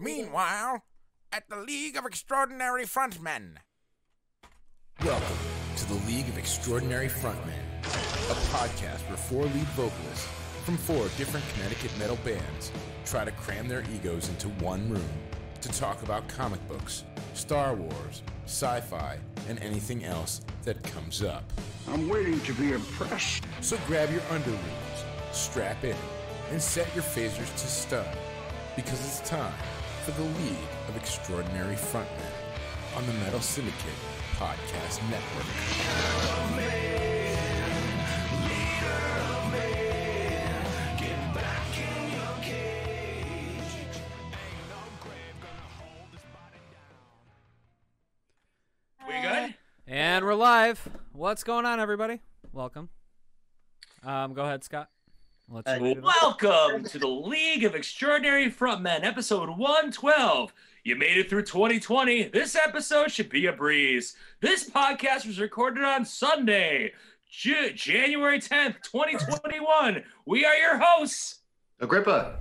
Meanwhile, at the League of Extraordinary Frontmen. Welcome to the League of Extraordinary Frontmen, a podcast where 4 lead vocalists from 4 different Connecticut metal bands try to cram their egos into one room to talk about comic books, Star Wars, sci-fi, and anything else that comes up. I'm waiting to be impressed. So grab your underoos, strap in, and set your phasers to stun, because it's time for the League of Extraordinary Frontmen on the Metal Syndicate Podcast Network. We good? And we're live. What's going on, everybody? Welcome. Go ahead, Scott. Welcome to the League of Extraordinary Frontmen, episode 112. You made it through 2020. This episode should be a breeze. This podcast was recorded on Sunday, January 10th, 2021. We are your hosts, Agrippa,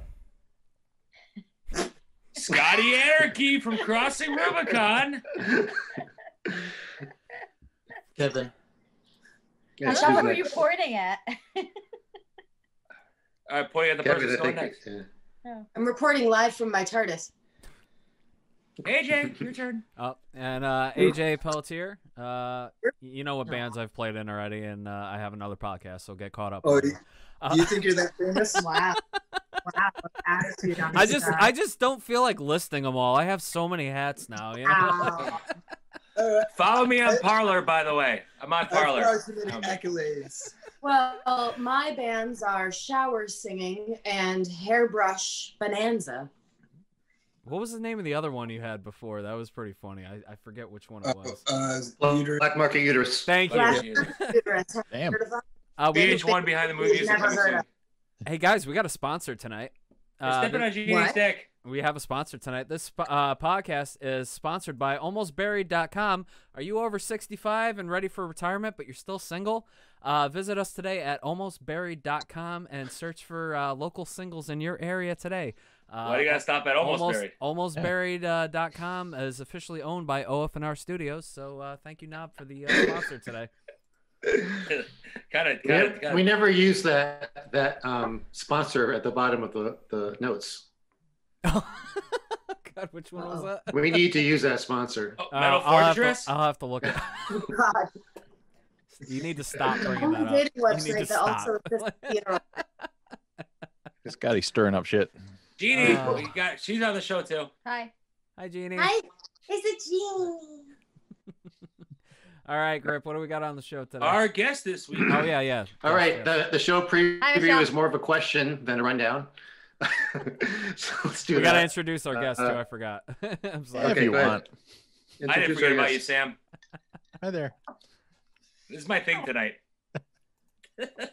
Scotty Anarchy from Crossing Rubicon, Kevin. I thought we were you pointing at. pointing at the person who's going next. I'm reporting live from my TARDIS. AJ, your turn. Oh, and AJ Pelletier. You know what bands I've played in already, and I have another podcast, so get caught up. Oh, you think you're that famous? Wow. Wow. Attitude on I just don't feel like listing them all. I have so many hats now. You know? Follow me on Parlor, by the way. I'm on Parlor. Accolades. Well, my bands are Shower Singing and Hairbrush Bonanza. What was the name of the other one you had before? That was pretty funny. I forget which one it was. Black Market Uterus. Thank you. Damn. VH1 behind the movies. Hey guys, we got a sponsor tonight. Stepping on Jeanne's dick. We have a sponsor tonight. This podcast is sponsored by AlmostBuried.com. Are you over 65 and ready for retirement, but you're still single? Visit us today at AlmostBuried.com and search for local singles in your area today. Why do you gotta stop at Almost Buried? AlmostBuried.com is officially owned by OFNR Studios, so thank you, Knob, for the sponsor today. We never use that sponsor at the bottom of the notes. God, which one was that? We need to use that sponsor. Metal Fortress? I'll have to look at it. God. You need to stop bringing that up. You need to stop. Scotty's stirring up shit. Jeannie, she's on the show too. Hi. Hi, Jeannie. Hi, it's a Jeannie. All right, Grip, what do we got on the show today? Our guest this week. Oh, yeah. All right, the show preview is more of a question than a rundown. So let's do that. We got to introduce our guest, too. I forgot. I'm sorry. Okay, if you want. I didn't forget about you, Sam. Hi there. This is my thing tonight.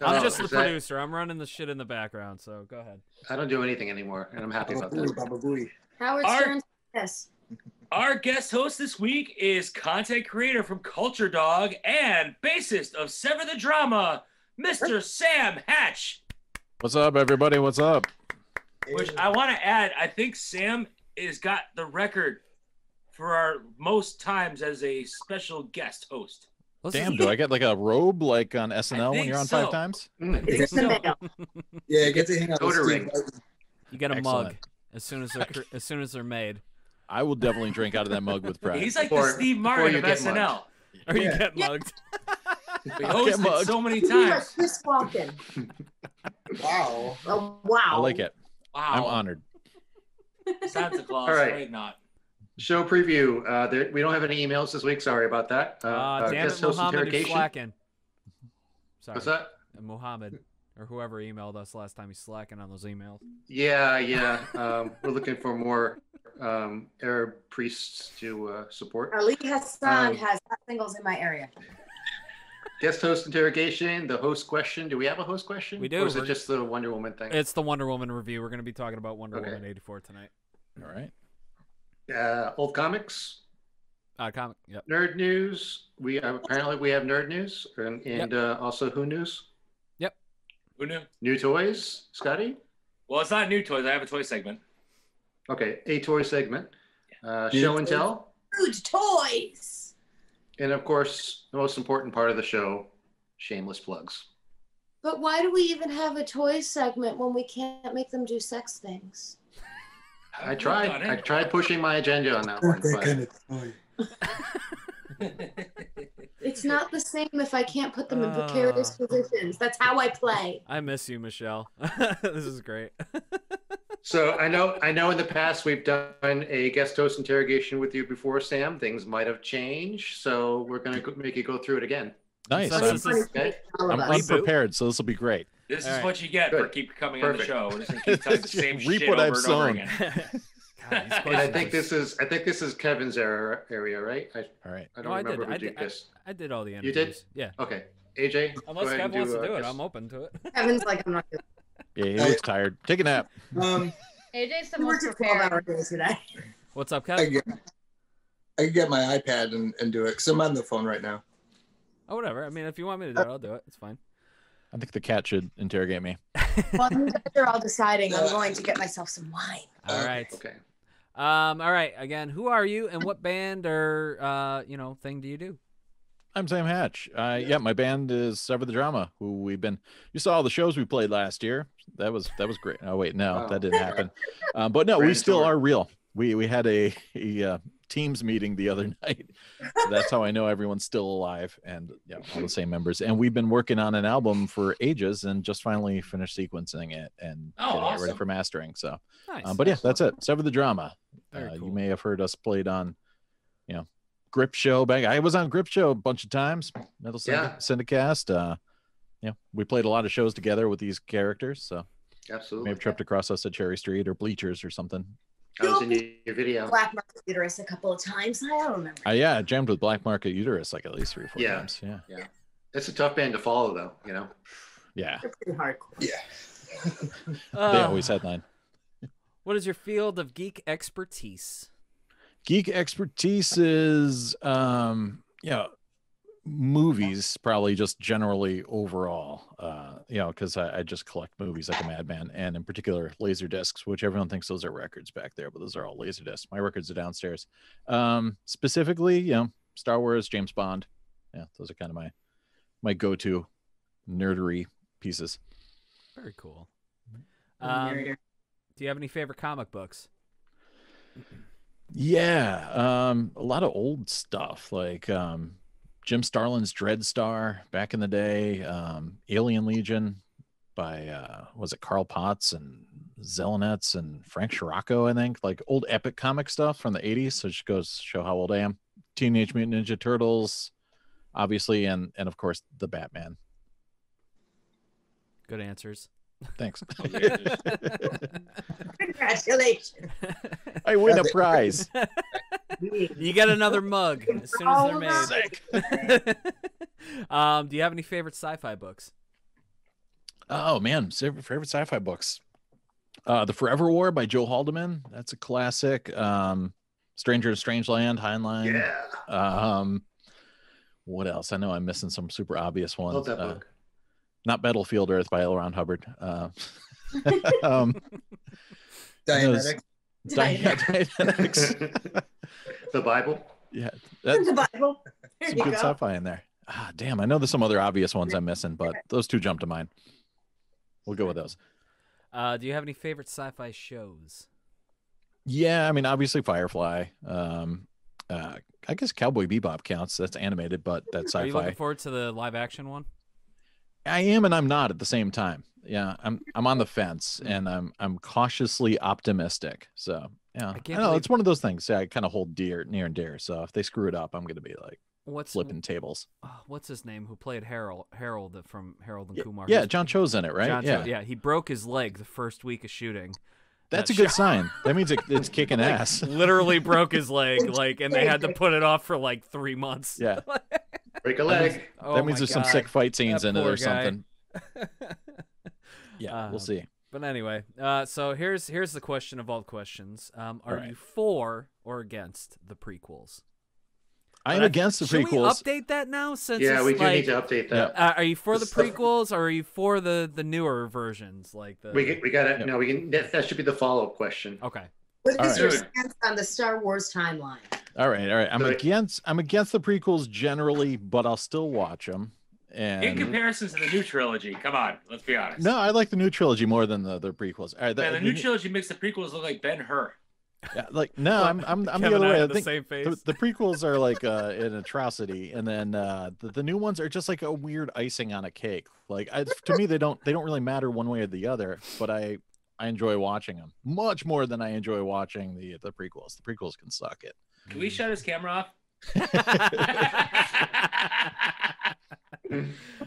I'm just the producer. I'm running the shit in the background, so go ahead. I don't do anything anymore, and I'm happy about that. Howard Stern's yes. Our guest host this week is content creator from Culturedog and bassist of Sever the Drama, Mr. Sam Hatch. What's up, everybody? What's up? Which I want to add, I think Sam has got the record for our most times as a special guest host. Damn, do I get like a robe like on SNL when you're on 5 times? I think so. Yeah, you get to hang out with Ring. You get a Excellent. mug as soon as they're made. I will definitely drink out of that mug with pride. He's like the Steve Martin of SNL. mugged. Or you get mugged. We hosted so many times. Chris Walken. Wow. Oh, wow. I like it. Wow. I'm honored. Santa Claus, All right. right not. Show preview. We don't have any emails this week. Sorry about that. Damn guest it, host Muhammad is interrogation. slacking. Sorry. What's that? Muhammad, or whoever emailed us last time, he's slacking on those emails. Yeah. We're looking for more Arab priests to support. Ali Hassan has hot singles in my area. Guest host interrogation, the host question. Do we have a host question? We do. Or is it just the Wonder Woman thing? It's the Wonder Woman review. We're going to be talking about Wonder Woman 84 tonight. All right. Old comics. Comic. Yep. Nerd news. Apparently we have nerd news and also Who news. Who knew? New toys. Scotty. Well, it's not new toys. I have a toy segment. Okay, a toy segment, show and tell, Food toys. and of course, the most important part of the show, shameless plugs. But why do we even have a toy segment when we can't make them do sex things? I tried pushing my agenda on that one. It's not the same if I can't put them in precarious positions. That's how I play. I miss you, Michelle. This is great. So I know in the past we've done a guest host interrogation with you before, Sam. Things might have changed, so we're going to make you go through it again. Nice. Okay. I'm unprepared, so this will be great. This is what you get for keep coming on the show. We're just gonna keep telling the same shit what over I've and over sown. again. And I think this is Kevin's area, right? All right. I don't remember who did this. I did all the interviews. You did? Yeah. Okay. AJ, Unless go ahead Kev wants to do it, yes. I'm open to it. Kevin's like, I'm not doing Yeah, he looks tired. Take a nap. AJ's the it. most prepared. 12-hour days today. What's up, I Kev? can get my iPad and do it because I'm on the phone right now. Oh, whatever. I mean, if you want me to do it, I'll do it. It's fine. I think the cat should interrogate me. While you guys are all deciding, I'm going to get myself some wine. All right. Okay. All right. Again, who are you and what band or thing do you do? I'm Sam Hatch. Yeah, my band is Sever the Drama, who you saw all the shows we played last year. That was great. Oh wait, no, that didn't happen. But no, we still are real. We had a Teams meeting the other night. So that's how I know everyone's still alive and all the same members. And we've been working on an album for ages and just finally finished sequencing it and getting it ready for mastering. So, Nice. but yeah, that's it. Sever the Drama. Very cool. You may have heard us played on, Grip Show back. I was on Grip Show a bunch of times. Metal Syndicast. We played a lot of shows together with these characters. So Absolutely. may have tripped across us at Cherry Street or Bleachers or something. I was in your video. Black Market Uterus a couple of times. I don't remember. Yeah, I jammed with Black Market Uterus like at least 3 or 4 Yeah. times. Yeah. Yeah. It's a tough band to follow, though. Yeah. They're pretty hardcore. Yeah. They always headline. What is your field of geek expertise? Geek expertise is, movies, probably just generally overall, because I just collect movies like a madman, and in particular laser discs, which everyone thinks those are records back there, but those are all laser discs. My records are downstairs. Specifically, Star Wars, James Bond. Yeah, those are kind of my go-to nerdery pieces. Very cool. Do you have any favorite comic books? Yeah, a lot of old stuff like Jim Starlin's Dreadstar back in the day, Alien Legion by was it Carl Potts and Zelenets and Frank Scirocco, I think, like old epic comic stuff from the 80s. So it just goes to show how old I am. Teenage Mutant Ninja Turtles, obviously, and of course the Batman. Good answers. Thanks. Congratulations. I win a prize. You get another mug as soon as they're made. Do you have any favorite sci-fi books? Oh man, favorite sci-fi books. The Forever War by Joe Haldeman. That's a classic. Stranger in Strangeland, Heinlein. Yeah. What else? I know I'm missing some super obvious ones. Love that book. Not Battlefield Earth by L. Ron Hubbard. Dianetics. Dianetics. The Bible. Yeah. The Bible. There Some you good go. sci-fi in there. Damn, I know there's some other obvious ones I'm missing, but those two jump to mind. We'll go with those. Do you have any favorite sci-fi shows? Yeah, I mean, obviously Firefly. I guess Cowboy Bebop counts. That's animated, but that's sci-fi. Are you looking forward to the live-action one? I am and I'm not at the same time. Yeah, I'm on the fence and I'm cautiously optimistic. So yeah, I know it's one of those things. I kind of hold near and dear. So if they screw it up, I'm gonna be like flipping tables. What's his name? Who played Harold from Harold and Kumar? Yeah, John Cho's in it, right? Yeah, he broke his leg the first week of shooting. That's a good sign. That means it's kicking ass. Literally broke his leg, and they had to put it off for like 3 months. Yeah. Break a leg. That means there's some sick fight scenes in it or poor guy. something. Yeah, we'll see. But anyway, so here's the question of all questions. Are you for or against the prequels? I'm against the prequels. Should we update that now? Since yeah, it's we do need to update that. Are you for the prequels or are you for the newer versions? Like the we got it. No, we can. That should be the follow-up question. Okay. What is your right. stance on the Star Wars timeline? All right. I'm against the prequels generally, but I'll still watch them. And In comparison to the new trilogy, come on, let's be honest. no, I like the new trilogy more than the prequels. All right, Man, the new trilogy makes the prequels look like Ben-Hur. Yeah, like no, I'm the Kevin other and I way. I have the think same face. the prequels are like an atrocity, and then the new ones are just like a weird icing on a cake. Like to me, they don't really matter one way or the other. But I enjoy watching them much more than I enjoy watching the prequels. The prequels can suck it. Can we shut his camera off?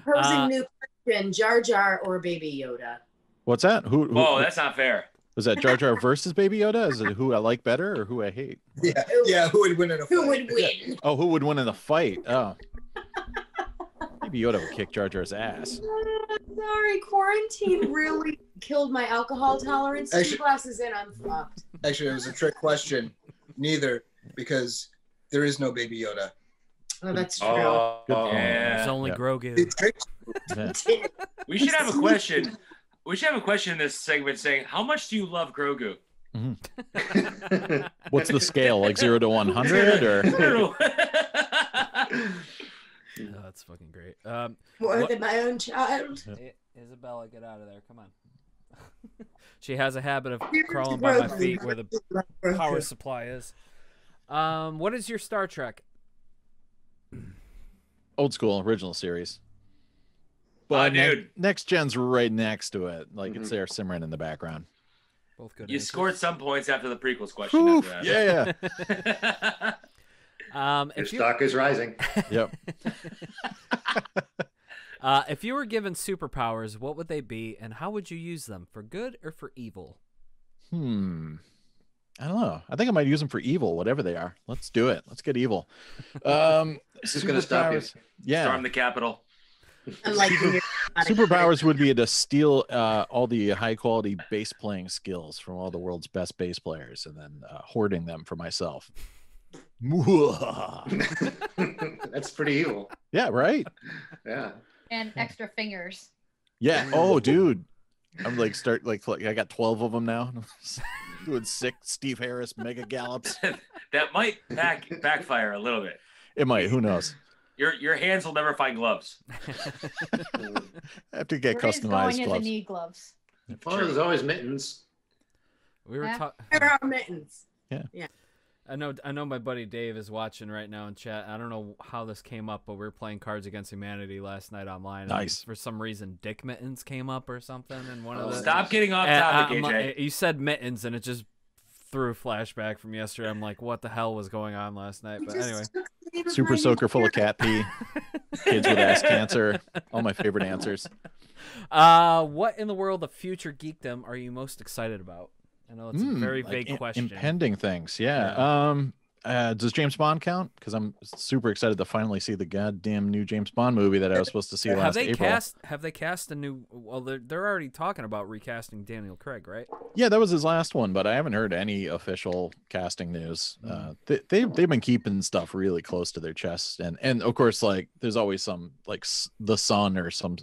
Proposing new question: Jar Jar or Baby Yoda? What's that? Who Oh, that's not fair. was that? Jar Jar versus Baby Yoda? Is it who I like better or who I hate? Yeah. Who would win in a fight? Who would win? Oh, who would win in the fight? Oh, Baby Yoda would kick Jar Jar's ass. Sorry, quarantine really killed my alcohol tolerance. 2 Actually- glasses in, I'm fucked. Actually, it was a trick question. Neither, because there is no Baby Yoda. Oh, that's true. Oh, Good point. yeah. There's only Yeah. Grogu. It's tricked. Yeah. We should have a question. We should have a question in this segment saying, how much do you love Grogu? What's the scale? Like 0 to 100 or? Oh, that's fucking great. More what- than my own child. Isabella, get out of there. Come on. She has a habit of crawling by my feet where the power supply is. What is your Star Trek? Old school, original series. But dude. next gen's right next to it. Like it's there simmering in the background. Both good. You answers. scored some points after the prequels question. Oof, After that. yeah. Your If you, stock is rising. Yep. if you were given superpowers, what would they be, and how would you use them, for good or for evil? I don't know. I think I might use them for evil, whatever they are. Let's do it. Let's get evil. Who's gonna stop you? Superpowers- Yeah. Storm the Capitol. Unlike Superpowers would be to steal all the high quality bass playing skills from all the world's best bass players and then hoarding them for myself. That's pretty evil. Yeah, right? Yeah. And extra fingers. Yeah. Oh, dude. I'm like I got 12 of them now. Doing sick Steve Harris mega gallops. That might backfire a little bit. It might. Who knows? Your hands will never find gloves. I have to get Where is going customized in the gloves. knee gloves? Well, there's always mittens. We were Yeah. talking. There are mittens. I know my buddy Dave is watching right now in chat. I don't know how this came up, but we were playing Cards Against Humanity last night online. and Nice. For some reason, Dick Mittens came up or something, and one of the. Stop getting off And topic, I'm AJ. like- you said mittens, and it just threw a flashback from yesterday. I'm like, what the hell was going on last night? But anyway, Super soaker full of cat pee. Kids with ass cancer. All my favorite answers. what in the world of future geekdom are you most excited about? I know it's a very Like vague question. Impending things. Yeah. Does James Bond count? Because I'm super excited to finally see the goddamn new James Bond movie that I was supposed to see last April. Have they cast a new? Well, they're already talking about recasting Daniel Craig, right? Yeah, that was his last one, but I haven't heard any official casting news. They've been keeping stuff really close to their chest, and of course, like there's always some like The Sun or some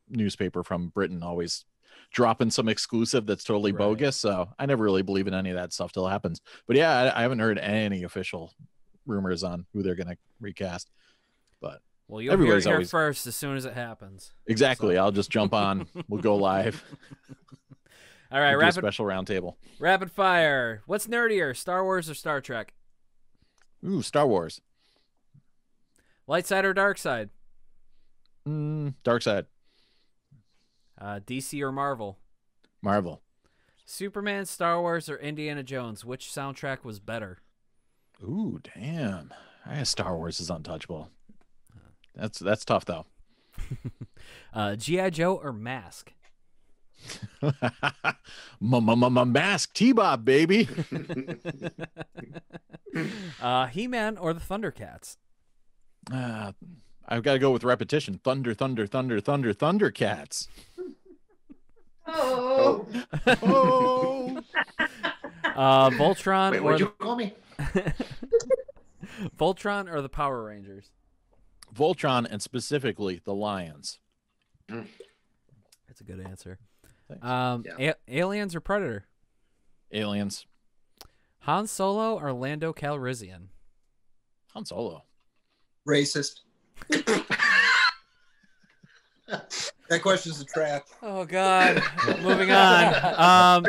newspaper from Britain always dropping some exclusive that's totally Right. bogus. So I never really believe in any of that stuff till it happens. But yeah, I haven't heard any official rumors on who they're gonna recast. But Well, you'll hear it Everybody's here always- first as soon as it happens. exactly, So- I'll just jump on. We'll go live. All right, We'll do a rapid special roundtable. fire. What's nerdier, Star Wars or Star Trek? Ooh, Star Wars. Light side or dark side? Dark side. DC or Marvel? Marvel. Superman, Star Wars, or Indiana Jones? Which soundtrack was better? Ooh, damn. Star Wars is untouchable. That's tough though. G.I. Joe or Mask? Mask T-Bob, baby. He-Man or the Thundercats? I've got to go with repetition. Thunder, thunder, thunder, thunder, Thundercats. Oh. Oh. Voltron Wait, or what'd you call me? Voltron or the Power Rangers? Voltron, and specifically the Lions. That's a good answer. Thanks. Aliens or Predator? Aliens. Han Solo or Lando Calrissian? Han Solo. Racist. That question's a trap. Oh God. Moving on.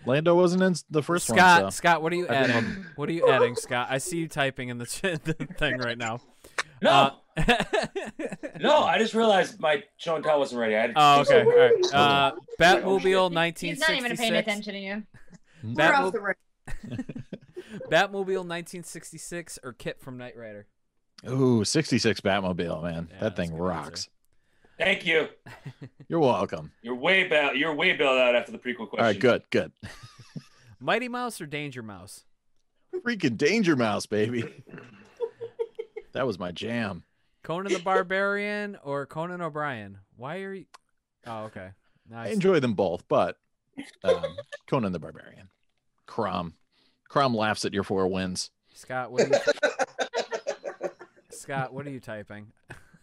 Lando wasn't in the first one. Scott, So. Scott, what are you adding? What are you adding, Scott? I see you typing in the thing right now. No. No, I just realized my show and tell wasn't ready. I had to Okay. All right. Batmobile 1966. He's not even paying attention to you. We're off the rails. Batmobile 1966 or Kit from Knight Rider? Ooh, 66 Batmobile, man. Yeah, that that's thing a good rocks. answer. Thank you. You're welcome. You're way bailed out after the prequel question. All right, good. Mighty Mouse or Danger Mouse? Freaking Danger Mouse, baby. That was my jam. Conan the Barbarian or Conan O'Brien? Why are you... Oh, okay. I enjoy them both, but Conan the Barbarian. Crom laughs at your 4 wins. Scott, what are you typing?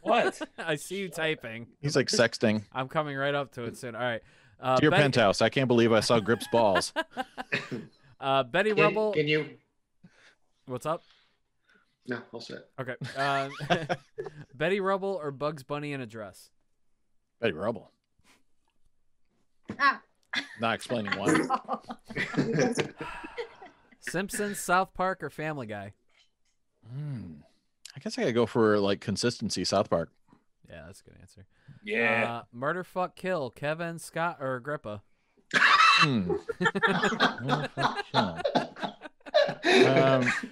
What? I see you typing. He's like sexting. I'm coming right up to it soon. All right. To your penthouse. I can't believe I saw Grip's balls. Betty Rubble. Can you? What's up? No, all set. Okay. Betty Rubble or Bugs Bunny in a dress? Betty Rubble. Ah. Not explaining why. Simpsons, South Park, or Family Guy? I guess I gotta go for like consistency. South Park. Yeah, that's a good answer. Yeah. Murder, fuck, kill. Kevin, Scott, or Agrippa? And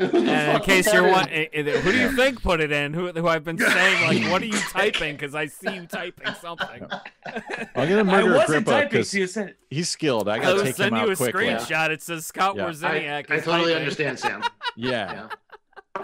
in case you're wondering, who do you think put it in? Who I've been saying, like, what are you typing? Because I see you typing something. I'm gonna murder Agrippa because you said he's skilled. I gotta take him out quickly. I send you a screenshot. It says Scott Wozniak. I totally understand, Sam. Yeah.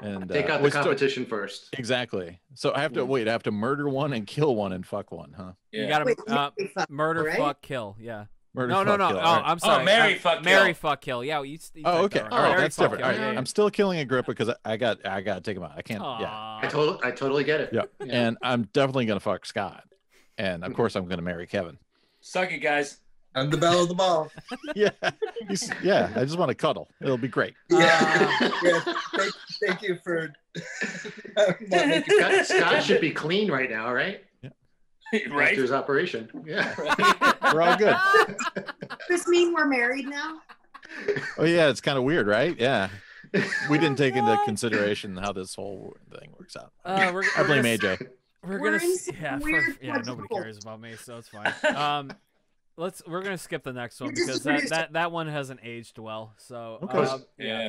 And take out the competition first. Exactly. So I have to wait. I have to murder one and kill one and fuck one, huh? Yeah. You gotta murder, right? fuck, kill. Yeah. Murder, No. fuck, kill. Oh, All right. I'm sorry. Mary, fuck, kill. Mary, fuck, kill. Yeah. You Oh, okay. typed that All right. Mary, That's fuck, different. kill. All right. Yeah. I'm still killing Agrippa because I got to take him out. I can't. Yeah. I totally get it. Yeah. And I'm definitely gonna fuck Scott, and of course I'm gonna marry Kevin. Suck it, guys. I'm the belle of the ball. Yeah. Yeah. I just want to cuddle. It'll be great. Yeah. Thank you for. Scott should be clean right now, right? Right. After his operation. Yeah. We're all good. Does this mean we're married now? Oh yeah, it's kind of weird, right? Yeah. We didn't take into consideration how this whole thing works out. I blame AJ. We're in weird Nobody cares about me, so it's fine. We're gonna skip the next one because that one hasn't aged well. So Okay. Yeah.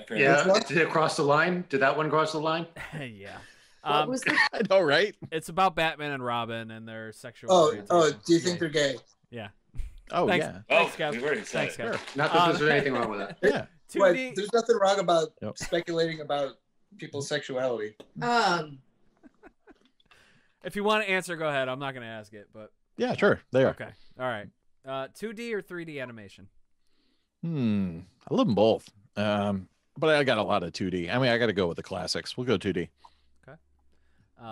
Did it cross the line? Did that one cross the line? Yeah. What was the... I know, right? It's about Batman and Robin and their sexual. Oh, do you think they're gay? Yeah. Oh, Thanks. yeah. Thanks, Kev. we've already said Thanks, it. Kev. Not that there's anything wrong with that. Yeah. There's nothing wrong about speculating about people's sexuality. If you want to answer, go ahead. I'm not going to ask it, but Yeah, sure. They are. okay. All right. 2D or 3D animation? I love them both. But I got a lot of 2D. I mean, I got to go with the classics. We'll go 2D. Okay.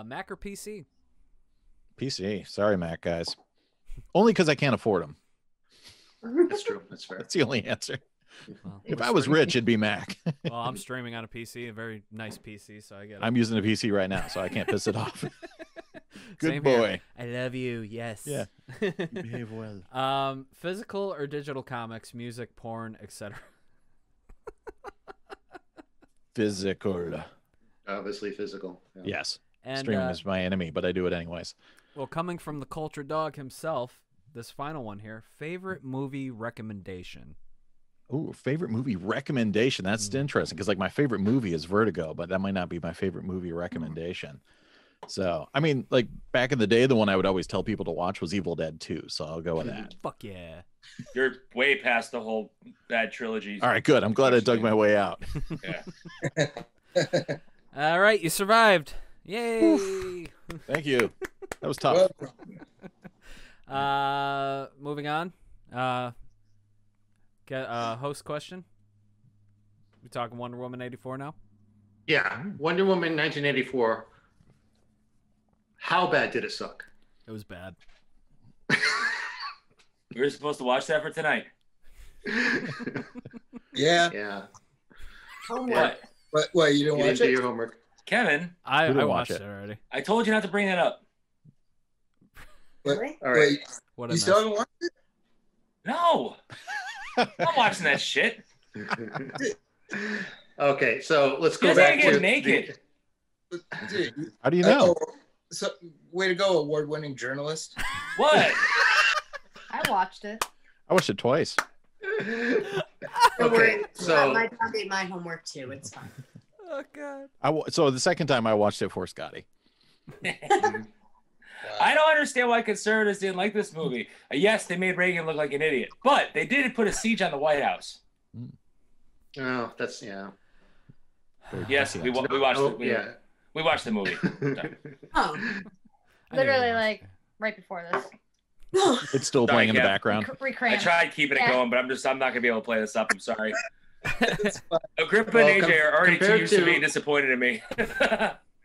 Mac or PC? PC. Sorry, Mac guys. Only because I can't afford them. That's true. That's fair. That's the only answer. Well, if I was rich, it'd be Mac. Well, I'm streaming on a PC, a very nice PC, so I get it. I'm using a PC right now, so I can't piss it off. Good Same boy. Here. I love you. Yes. Yeah. You behave well. Physical or digital comics, music, porn, etc. Physical. Obviously physical. Yeah. Yes. And, streaming is my enemy, but I do it anyways. Well, coming from the Culturedog himself, this final one here, favorite movie recommendation. Ooh, favorite movie recommendation. That's interesting because like my favorite movie is Vertigo, but that might not be my favorite movie recommendation. So, I mean, like back in the day, the one I would always tell people to watch was Evil Dead 2. So I'll go with that. Fuck yeah. You're way past the whole bad trilogy. All right, good. I'm glad I dug my way out. Yeah. All right, you survived. Yay. Thank you. That was tough. Moving on. Get host question. We talking Wonder Woman 84 now? Yeah. Wonder Woman 1984. How bad did it suck? It was bad. We were supposed to watch that for tonight. Yeah. Yeah. Homework. What? You didn't watch do it? your homework. Kevin, I didn't watched watch it already. I told you not to bring that up. Really? All right. What You still haven't watched it? No. I'm not watching that shit. Okay, so let's You go guys gotta back get to naked. Dude, How do you know? so, way to go, award-winning journalist. What? I watched it. I watched it twice. Okay, so my dog ate my homework too. It's fine. Oh God. So the second time I watched it for Scotty. I don't understand why conservatives didn't like this movie. Yes, they made Reagan look like an idiot, but they did put a siege on the White House. oh, that's yeah. Yes, we watched it. Yeah. We watched the movie. Oh. Literally, like, right before this. It's still Sorry, playing in the Kev. background. I tried keeping it going, but I'm not gonna be able to play this up. I'm sorry. Agrippa Well, and AJ are already too compared used to to- being disappointed in me.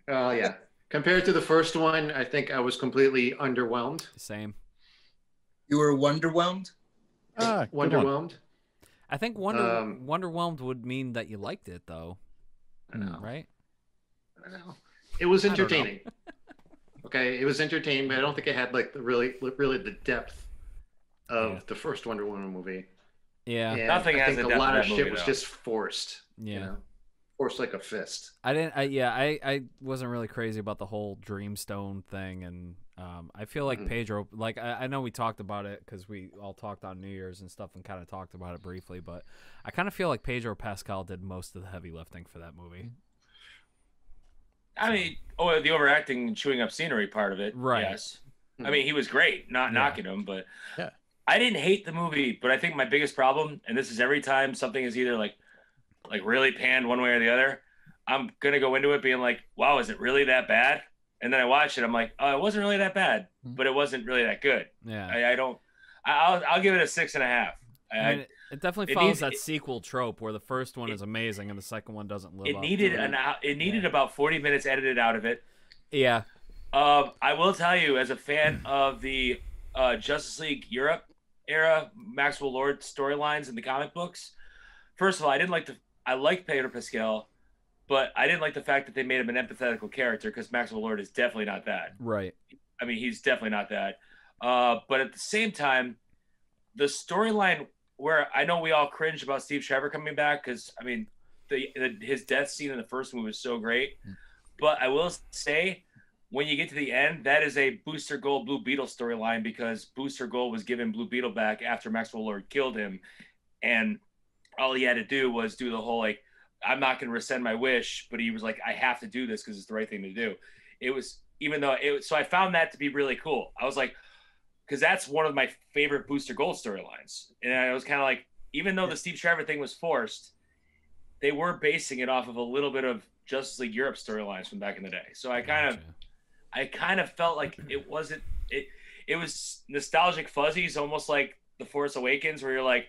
Oh yeah. Compared to the first one, I think I was completely underwhelmed. Same. You were wonderwhelmed? Good one. Wonderwhelmed. I think wonderwhelmed would mean that you liked it, though. I know. Right? I know. It was I don't know. entertaining. Okay, it was entertaining, but I don't think it had like the really the depth of the first Wonder Woman movie. Yeah. And Nothing I has think the a depth lot of of that shit movie, was though. just forced. Yeah. You know? Forced like a fist. I wasn't really crazy about the whole Dreamstone thing, and I feel like Pedro, like I know we talked about it because we all talked on New Year's and stuff and kind of talked about it briefly, but I kind of feel like Pedro Pascal did most of the heavy lifting for that movie. I mean, the overacting and chewing up scenery part of it, Right. Yes. I mean, he was great, not knocking him, but I didn't hate the movie. But I think my biggest problem, and this is every time something is either like really panned one way or the other, I'm gonna go into it being like, wow, is it really that bad? And then I watch it, I'm like, oh, it wasn't really that bad, but it wasn't really that good. Yeah. I'll give it a 6.5. I mean, it definitely follows that sequel trope where the first one is amazing and the second one doesn't live up. It needed about 40 minutes edited out of it. Yeah. I will tell you, as a fan of the Justice League Europe era Maxwell Lord storylines in the comic books, first of all, I liked Pedro Pascal, but I didn't like the fact that they made him an empathetical character because Maxwell Lord is definitely not that. Right. I mean, he's definitely not that. But at the same time, the storyline where I know we all cringed about Steve Trevor coming back because, I mean, his death scene in the first movie was so great. But I will say, when you get to the end, that is a Booster Gold Blue Beetle storyline because Booster Gold was given Blue Beetle back after Maxwell Lord killed him. And all he had to do was do the whole, like, I'm not going to rescind my wish, but he was like, I have to do this because it's the right thing to do. It was, so I found that to be really cool. I was like, because that's one of my favorite Booster Gold storylines. And I was kind of like, even though the Steve Trevor thing was forced, they were basing it off of a little bit of Justice League Europe storylines from back in the day. So I kind of felt like it wasn't, it was nostalgic fuzzies, almost like The Force Awakens, where you're like,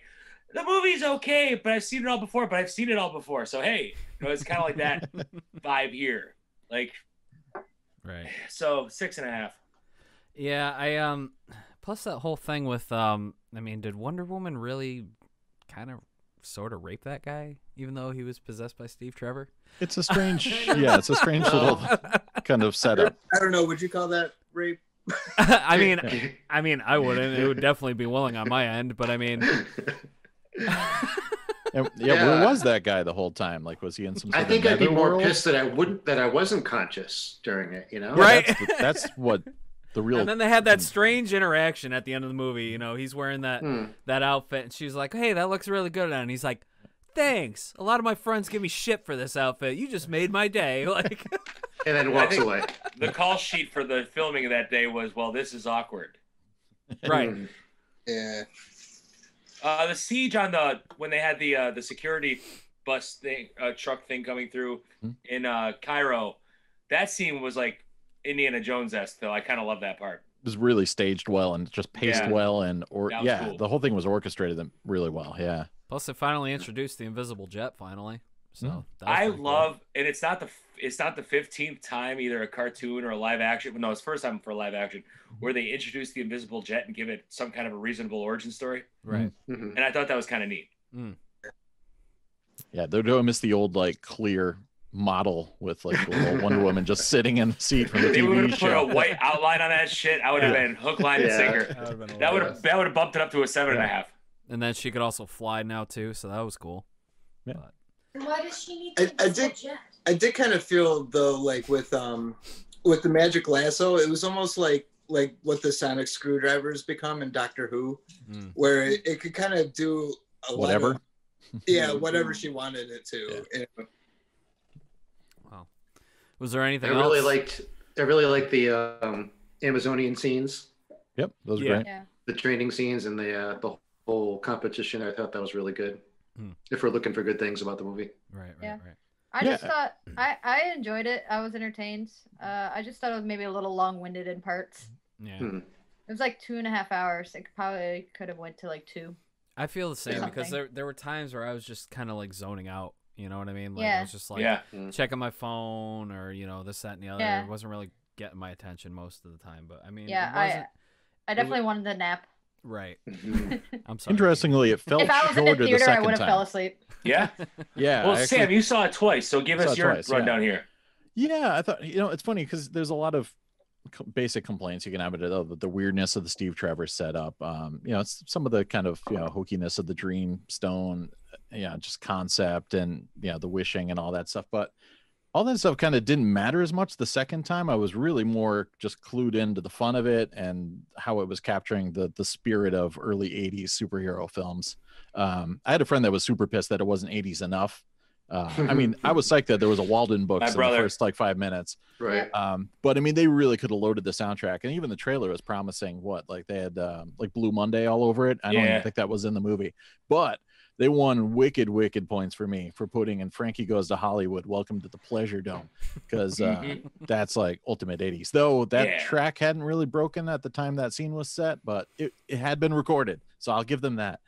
the movie's okay, but I've seen it all before. So, hey, it's kind of like that vibe here. Like, right. So 6.5. Yeah. Plus that whole thing with, I mean, did Wonder Woman really kind of sort of rape that guy, even though he was possessed by Steve Trevor? It's a strange, little kind of setup. I don't know. Would you call that rape? I mean, I wouldn't. It would definitely be willing on my end, but I mean, where was that guy the whole time? Like, was he in some? I think I'd be more pissed that I wasn't conscious during it. You know, right? That's what the real. And then they had that strange interaction at the end of the movie. You know, he's wearing that outfit, and she's like, "Hey, that looks really good," and he's like, "Thanks. A lot of my friends give me shit for this outfit. You just made my day." Like, and then walks away. The call sheet for the filming of that day was, "Well, this is awkward." Right. Yeah. The siege on when they had the security bus thing, truck thing coming through in Cairo, that scene was like Indiana Jones-esque, though. I kind of love that part. It was really staged well and just paced well, and cool. The whole thing was orchestrated really well. Yeah. Plus, it finally introduced the invisible jet. Finally, so I love, and it's not the 15th time either a cartoon or a live action. No, it's the first time for a live action where they introduce the invisible jet and give it some kind of a reasonable origin story. Right. And I thought that was kind of neat. Yeah, don't miss the old like clear model with like the little Wonder Woman just sitting in the seat from the They would TV have put show. a white outline on that shit. I would have been hook, line, and sinker. That would have bumped it up to a 7.5. And then she could also fly now too, so that was cool. Yeah. But Why does she need I did kind of feel though, like with the magic lasso, it was almost like what the sonic screwdrivers become in Doctor Who, where it could kind of do Whatever. Whatever she wanted it to. Yeah. Wow. Was there anything I else? really liked the Amazonian scenes. Yep, those are great. Yeah. The training scenes and the whole competition. I thought that was really good. If we're looking for good things about the movie. Right. I just thought I enjoyed it. I was entertained. I just thought it was maybe a little long-winded in parts. Yeah. It was like 2.5 hours. It probably could have went to like 2. I feel the same Yeah. because there were times where I was just kind of like zoning out. You know what I mean? Like Yeah. I was just like checking my phone or this, that, and the other. Yeah. It wasn't really getting my attention most of the time. But I mean, Yeah, it wasn't, I definitely wanted to nap. right. I'm sorry. Interestingly, it felt If I was in the shorter the theater, I second would have time. fell asleep. Yeah. Yeah. Well, I Sam, actually- you saw it twice, so give Saw us it your twice, yeah. rundown here. Yeah, I thought it's funny because there's a lot of basic complaints you can have about the weirdness of the Steve Trevor setup. It's some of the kind of hokiness of the Dream Stone, just concept and the wishing and all that stuff. But all that stuff kind of didn't matter as much the second time. I was really more just clued into the fun of it and how it was capturing the spirit of early 80s superhero films. I had a friend that was super pissed that it wasn't 80s enough. I mean, I was psyched that there was a Walden Books in the first like 5 minutes. Right. But I mean, they really could have loaded the soundtrack, and even the trailer was promising like they had like Blue Monday all over it. I don't even think that was in the movie, but they won wicked points for me for putting in Frankie Goes to Hollywood, Welcome to the Pleasure Dome, because that's like ultimate 80s. Though that track hadn't really broken at the time that scene was set, but it had been recorded, so I'll give them that.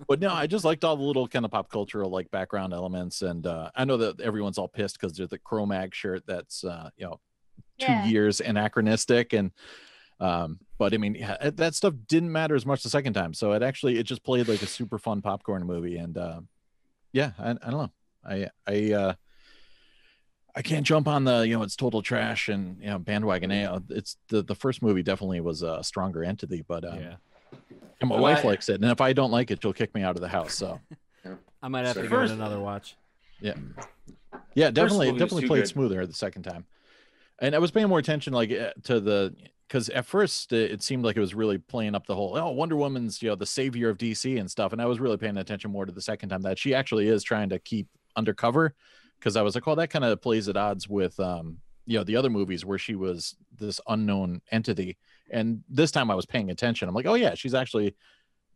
But no, I just liked all the little kind of pop cultural like background elements, and I know that everyone's all pissed because there's the Cro-Mag shirt that's 2 years anachronistic, and but I mean that stuff didn't matter as much the second time, so it just played like a super fun popcorn movie. And I don't know, I can't jump on the it's total trash and bandwagon. It's the first movie definitely was a stronger entity, but and my wife likes it, and if I don't like it, she'll kick me out of the house. So I might have to give it another watch. Yeah, definitely played smoother the second time. And I was paying more attention like to because at first it seemed like it was really playing up the whole Wonder Woman's the savior of DC and stuff, and I was really paying attention more to the second time that she actually is trying to keep undercover, because I was like, that kind of plays at odds with the other movies where she was this unknown entity. And this time I was paying attention. I'm like, oh yeah, she's actually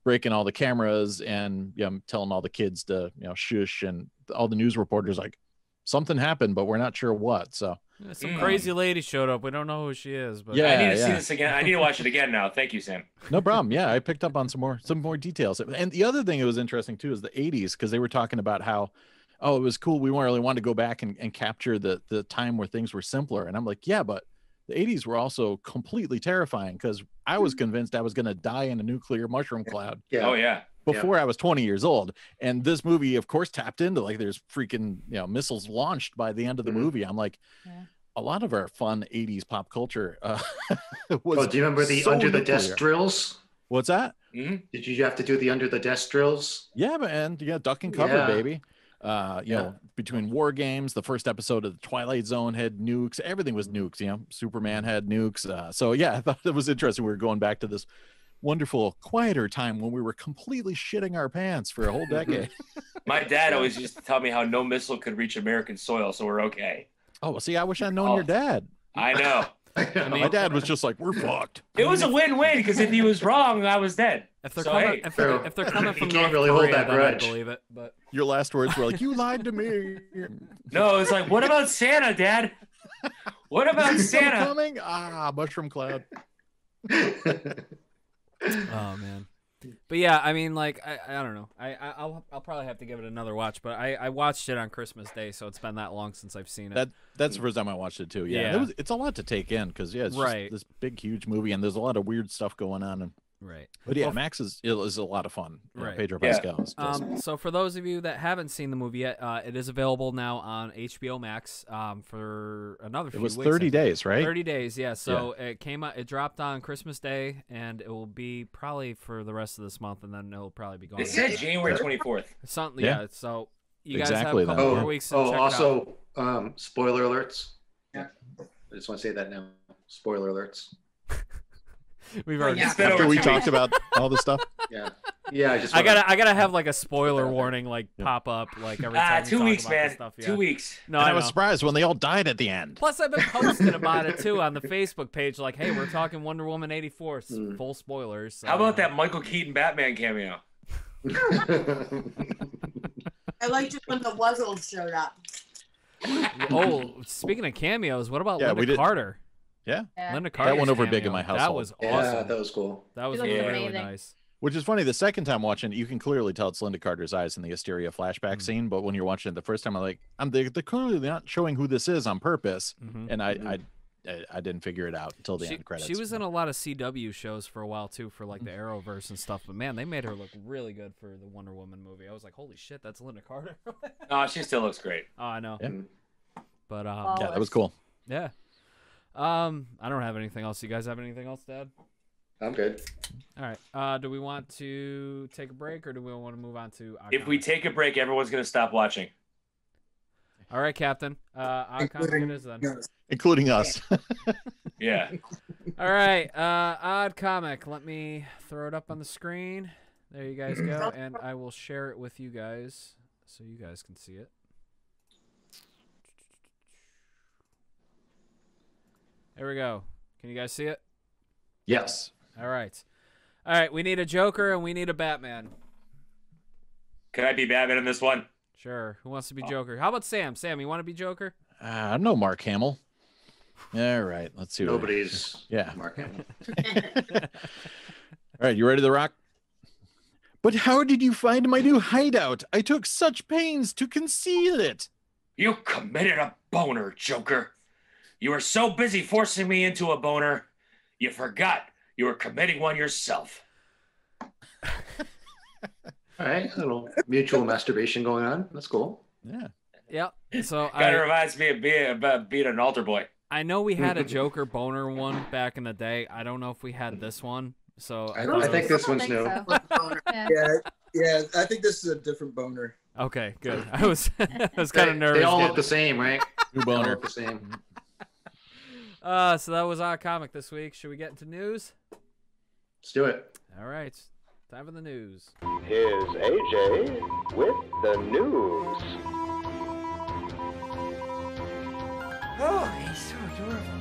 breaking all the cameras and telling all the kids to shush, and all the news reporters like something happened, but we're not sure what. So some crazy lady showed up. We don't know who she is, but I need to see this again. I need to watch it again now. Thank you, Sam. No problem. Yeah, I picked up on some more details. And the other thing that was interesting too is the 80s, because they were talking about how it was cool. We really wanted to go back and capture the time where things were simpler. And I'm like, yeah, but the 80s were also completely terrifying, because I was convinced I was going to die in a nuclear mushroom cloud. Oh yeah. Before I was 20 years old. And this movie, of course, tapped into like there's freaking missiles launched by the end of the movie. I'm like, a lot of our fun 80s pop culture was. Do you remember the under the desk drills? What's that? Did you have to do the under the desk drills? Yeah, man. Duck and cover, baby. Between war games, the first episode of the Twilight Zone had nukes. Everything was nukes. Superman had nukes. So yeah, I thought it was interesting. We were going back to this wonderful, quieter time when we were completely shitting our pants for a whole decade. My dad always used to tell me how no missile could reach American soil, so we're okay. Oh, well, see, I wish I'd known your dad. I know. My dad was just like, we're fucked. It was a win-win, because if he was wrong, I was dead. If they're coming from North really hold Korea, that then I'd grudge. believe it. But your last words were like, you lied to me. No, it's like, what about Santa, Dad? What about Santa? Coming? Mushroom cloud. Oh man. But yeah, I mean, like I don't know. I'll probably have to give it another watch. But I watched it on Christmas Day, so it's been that long since I've seen it. That's the first time I watched it too. Yeah. It's a lot to take in, because it's just this big huge movie, and there's a lot of weird stuff going on. And Right. But yeah, Well, Max is a lot of fun. Right. Pedro Yeah. Pascal is just, So for those of you that haven't seen the movie yet, it is available now on HBO Max for another few it was weeks. 30 days, right? 30 days, yeah. So it came out, it dropped on Christmas Day, and it will be probably for the rest of this month, and then it'll probably be gone. It said January 24th. Something, Yeah. yeah. So you guys Exactly have a couple that. more weeks to Oh, check also, it out. spoiler alerts. Yeah. I just want to say that now. Spoiler alerts. We've already It's been After over we 2 talked weeks. about all this stuff. Yeah. Yeah. I gotta have like a spoiler warning like pop up like every time. we 2 talk weeks, about man. this stuff, yeah. 2 weeks. No, And I I was know. surprised when they all died at the end. Plus, I've been posting about it too on the Facebook page. Like, hey, we're talking Wonder Woman 84. Full spoilers. So, How about that Michael Keaton Batman cameo? I liked it when the Wuzzles showed up. Oh, speaking of cameos, what about Yeah, we Linda did- Carter? Yeah. Linda Carter. That went over big in my That household. was awesome. Yeah, that was cool. That was She really, looked really amazing. nice. Which is funny. The second time watching it, you can clearly tell it's Linda Carter's eyes in the Asteria flashback scene. But when you're watching it the first time, I'm like, they're clearly not showing who this is on purpose. And I didn't figure it out until the end credits. She was in a lot of CW shows for a while too, for like the Arrowverse and stuff. But man, they made her look really good for the Wonder Woman movie. I was like, holy shit, that's Linda Carter. Oh, she still looks great. Oh, I know. Yeah. But Yeah, that was cool. yeah. I don't have anything else. You guys have anything else, Dad? I'm good. All right. Do we want to take a break, or do we want to move on to? If we take a break, everyone's gonna stop watching. All right, Captain. Odd comic it is then. Including us. Yeah. All right. Odd comic. Let me throw it up on the screen. There you guys go, and I will share it with you guys so you guys can see it. There we go. Can you guys see it? Yes. All right. All right. We need a Joker and we need a Batman. Can I be Batman in this one? Sure. Who wants to be Joker? How about Sam? Sam, you want to be Joker? I know Mark Hamill. All right. Let's see. Nobody's Yeah. Mark Hamill. All right. You ready to rock? But how did you find my new hideout? I took such pains to conceal it. You committed a boner, Joker. You were so busy forcing me into a boner, you forgot you were committing one yourself. All right, a little mutual masturbation going on. That's cool. Yeah. Yep. So Kind of reminds me of being an altar boy. I know we had a Joker boner one back in the day. I don't know if we had this one. So I thought it think was- this one's new. Yeah, I think this is a different boner. Okay, good. I was kind of nervous. They all look dude. the same, right? New They all boner. look the same. So that was our comic this week. Should we get into news? Let's do it. All right. Time for the news. Here's AJ with the news. Oh, he's so adorable.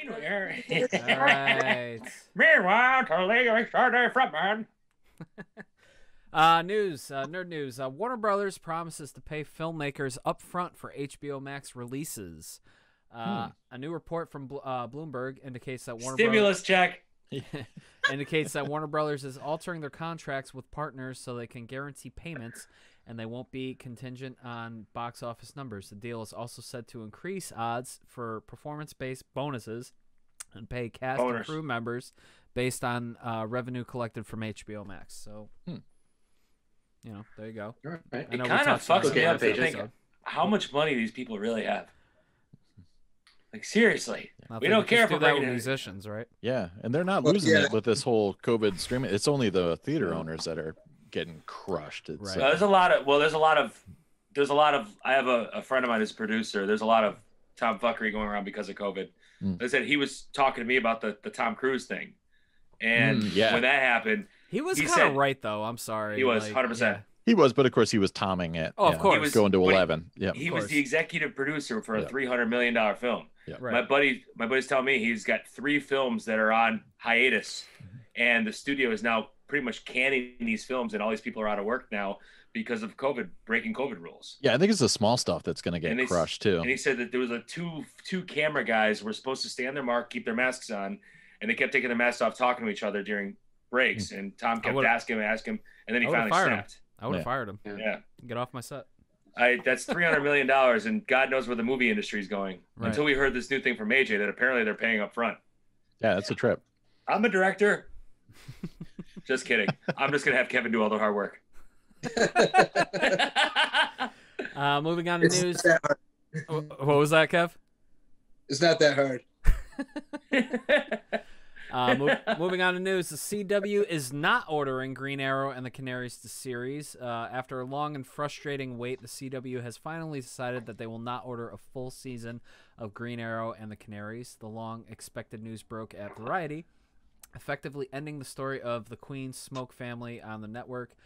All right. Meanwhile, to League of Extraordinary Frontman. Nerd news. Warner Brothers promises to pay filmmakers upfront for HBO Max releases. A new report from Bloomberg indicates that Stimulus check. indicates that Warner Brothers is altering their contracts with partners so they can guarantee payments and they won't be contingent on box office numbers. The deal is also said to increase odds for performance-based bonuses and pay cast and crew members based on revenue collected from HBO Max. So, you know, there you go. All right. It kind of fucks me up to think episode. how much money these people really have. Like, seriously. Nothing. We don't care Just if do we're that with bringing in. musicians, right? Yeah, and they're not losing it with this whole COVID streaming. It's only the theater owners that are getting crushed. It's, Right. There's a lot of. I have a friend of mine who's a producer. There's a lot of tomfuckery going around because of COVID. They said he was talking to me about the Tom Cruise thing, and when that happened, he was he kind of said- right though. I'm sorry. He was like, 100%. yeah. He was, but of course he was tomming it. Oh, of course. He was going to but 11. Yeah, He was the executive producer for a $300 million film. Yeah. Right. My buddy's telling me he's got 3 films that are on hiatus, and the studio is now pretty much canning these films, and all these people are out of work now because of COVID, breaking COVID rules. Yeah, I think it's the small stuff that's going to get And they- crushed too. And he said that there was two camera guys were supposed to stay on their mark, keep their masks on, and they kept taking their masks off, talking to each other during breaks. And Tom kept asking him, and then he finally snapped. I would have fired him. Yeah. Get off my set. That's $300 million, and God knows where the movie industry is going. Right. Until we heard this new thing from AJ that apparently they're paying up front. Yeah, that's a trip. I'm a director. Just kidding. I'm just gonna have Kevin do all the hard work. Moving on to news. What was that, Kev? It's not that hard. Moving on to news, the CW is not ordering Green Arrow and the Canaries to series. After a long and frustrating wait, the CW has finally decided that they will not order a full season of Green Arrow and the Canaries. The long-expected news broke at Variety, effectively ending the story of the Queen's Smoke family on the network.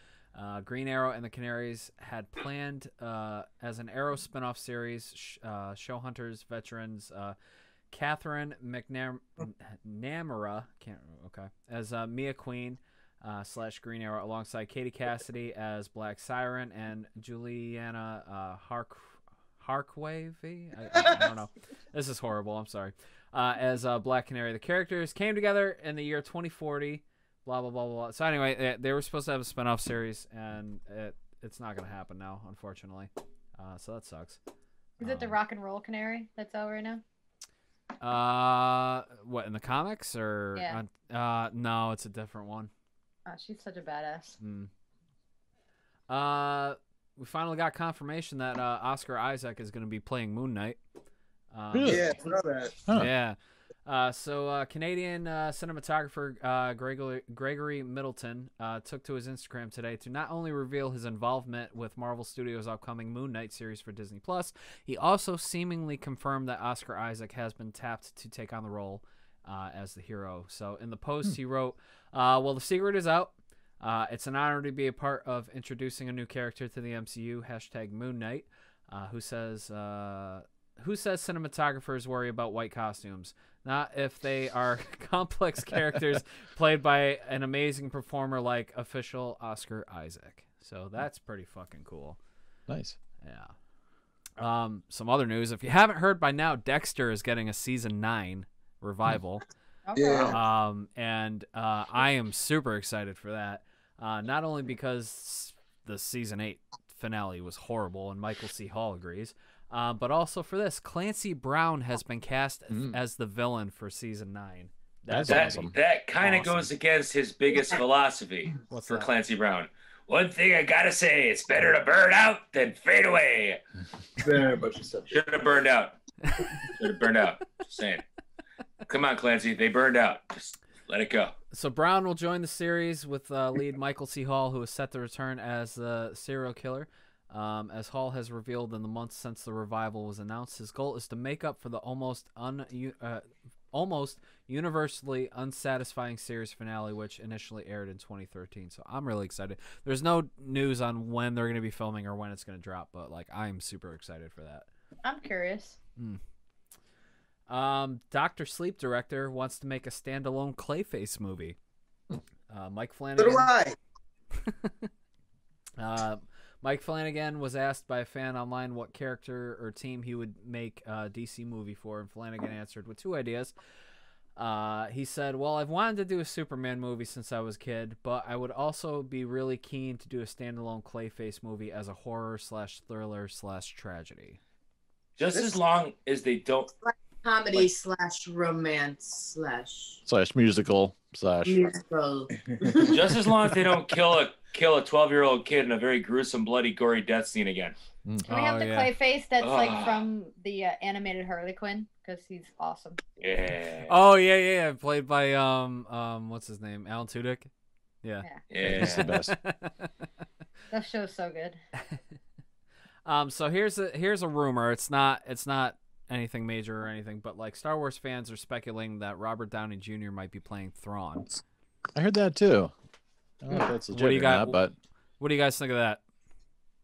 Green Arrow and the Canaries had planned as an Arrow spinoff series, Showhunters veterans Catherine McNamara as Mia Queen / Green Arrow, alongside Katie Cassidy as Black Siren and Juliana Harkwavy. I don't know. This is horrible. I'm sorry. As Black Canary. The characters came together in the year 2040. Blah, blah, blah, blah. So anyway, they were supposed to have a spinoff series, and it's not going to happen now, unfortunately. So that sucks. Is it the Rock and Roll Canary that's out right now? What, in the comics or? Yeah. No, it's a different one. Oh, she's such a badass. We finally got confirmation that Oscar Isaac is going to be playing Moon Knight. Yeah, I know that. Huh. Yeah. So Canadian cinematographer Gregory Middleton took to his Instagram today to not only reveal his involvement with Marvel Studios' upcoming Moon Knight series for Disney+, he also seemingly confirmed that Oscar Isaac has been tapped to take on the role as the hero. So in the post he wrote, well, the secret is out. It's an honor to be a part of introducing a new character to the MCU, #Moon Knight, who says cinematographers worry about white costumes. Not if they are complex characters played by an amazing performer like official Oscar Isaac. So that's pretty fucking cool. Nice. Yeah. Some other news. If you haven't heard by now, Dexter is getting a season 9 revival. Yeah. And I am super excited for that. Not only because the season 8 finale was horrible and Michael C. Hall agrees, but also for this, Clancy Brown has been cast as the villain for season 9. That's awesome. That kind of goes against his biggest philosophy for Clancy Brown. One thing I gotta say, it's better to burn out than fade away. Should have burned out. Should have burned out. Just saying. Come on, Clancy. They burned out. Just let it go. So Brown will join the series with lead Michael C. Hall, who is set to return as the serial killer. As Hall has revealed in the months since the revival was announced, his goal is to make up for the almost universally unsatisfying series finale, which initially aired in 2013. So I'm really excited. There's no news on when they're going to be filming or when it's going to drop, but like I'm super excited for that. I'm curious. Dr. Sleep director wants to make a standalone Clayface movie. Mike Flanagan. So do I. Mike Flanagan was asked by a fan online what character or team he would make a DC movie for, and Flanagan answered with 2 ideas. He said, well, I've wanted to do a Superman movie since I was a kid, but I would also be really keen to do a standalone Clayface movie as a horror / thriller / tragedy. Just as long as they don't... Comedy / romance / musical / musical. Just as long as they don't kill a 12-year-old kid in a very gruesome, bloody, gory death scene again. Can we have the Clayface that's like from the animated Harley Quinn? Because he's awesome. Yeah. Oh yeah. Played by what's his name? Alan Tudyk. Yeah. He's the best. That show's so good. So here's a rumor. It's not anything major or anything, but like Star Wars fans are speculating that Robert Downey Jr. might be playing Thrawn. I heard that too. I don't know if that's legit or not, but what do you guys think of that?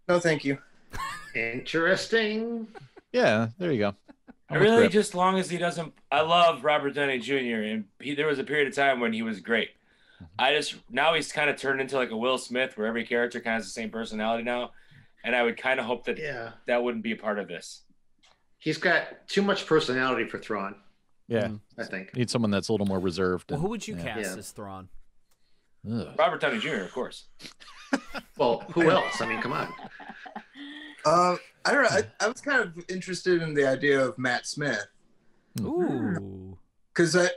No, thank you. Interesting. Yeah, there you go. I really just long as he doesn't. I love Robert Downey Jr. and there was a period of time when he was great. Now he's kind of turned into like a Will Smith, where every character kind of has the same personality now, and I would kind of hope that that wouldn't be a part of this. He's got too much personality for Thrawn. Yeah, I think need someone that's a little more reserved. Well, who would you cast as Thrawn? Robert Downey Jr., of course. Well, who else? I mean, come on. I don't know. I was kind of interested in the idea of Matt Smith. Ooh. because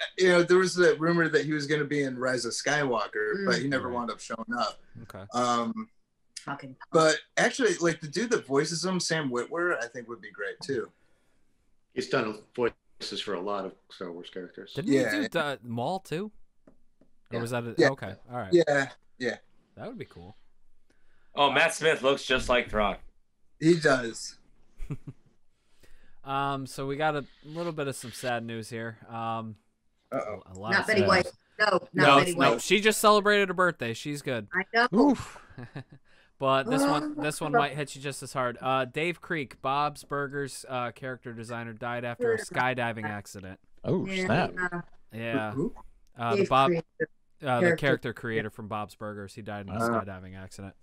there was that rumor that he was going to be in Rise of Skywalker, but he never wound up showing up. Okay. But actually, like the dude that voices him, Sam Witwer, I think would be great too. He's done voices for a lot of Star Wars characters. Didn't he do Maul too? Or was that okay? All right. Yeah. That would be cool. Oh, Matt Smith looks just like Thrawn. He does. So we got a little bit of some sad news here. Not Betty White. No, Betty White. No, she just celebrated her birthday. She's good. I know. Oof. But this one might hit you just as hard. Dave Creek, Bob's Burgers character designer, died after a skydiving accident. Oh, snap. Yeah. The character creator from Bob's Burgers, he died in a skydiving accident.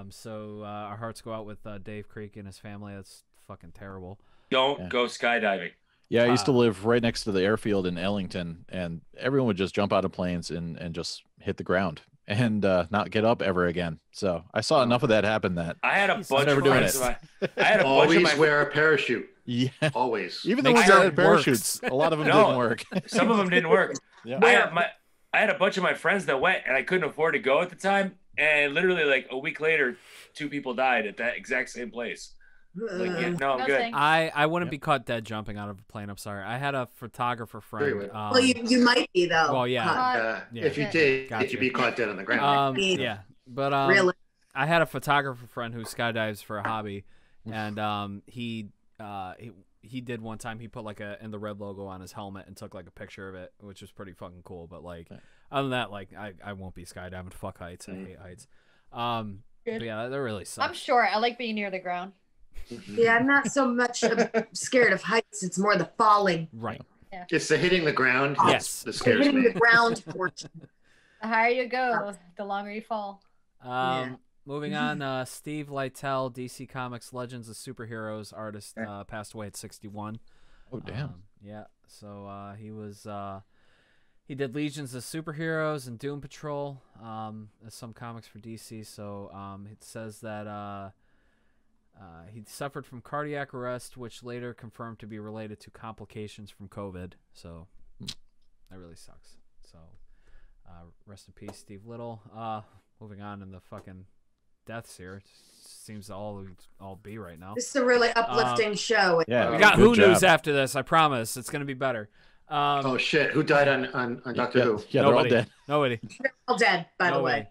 So our hearts go out with Dave Creek and his family. That's fucking terrible. Don't go skydiving. Yeah, I used to live right next to the airfield in Ellington, and everyone would just jump out of planes and just hit the ground and not get up ever again. So I saw enough of that happen that I had a bunch never of doing friends. it. I had a Always bunch of wear a parachute. Yeah, always. Even the ones that had parachutes, a lot of them didn't work. Some of them didn't work. Yeah. I had a bunch of my friends that went, and I couldn't afford to go at the time. And literally, like a week later, 2 people died at that exact same place. Like, yeah, no, I'm good. I wouldn't be caught dead jumping out of a plane. I'm sorry. I had a photographer friend. Well, you might be though. Well, yeah. If you did, you'd be caught dead on the ground. Yeah, but really, I had a photographer friend who skydives for a hobby, and he did one time. He put like in the red logo on his helmet and took like a picture of it, which was pretty fucking cool. But like, other than that, like I won't be skydiving. Fuck heights. I hate heights. But yeah, that really sucks. I'm short. I like being near the ground. Yeah, I'm not so much scared of heights. It's more the falling. Right. Yeah. It's the hitting the ground. Yes. That scares hitting me. the ground portion. The higher you go, the longer you fall. Moving on, Steve Lytell, DC Comics Legends of Superheroes artist, passed away at 61. Oh, damn. Yeah, so he did Legions of Superheroes and Doom Patrol, some comics for DC. So it says that he suffered from cardiac arrest, which later confirmed to be related to complications from COVID. So that really sucks. So rest in peace, Steve Little. Moving on in the fucking deaths here. It seems to all be right now. This is a really uplifting show. Yeah, we got Who News after this. I promise it's gonna be better. Oh shit! Who died on Doctor Who? Yeah, Nobody. they're all dead. Nobody. They're all dead, by the way.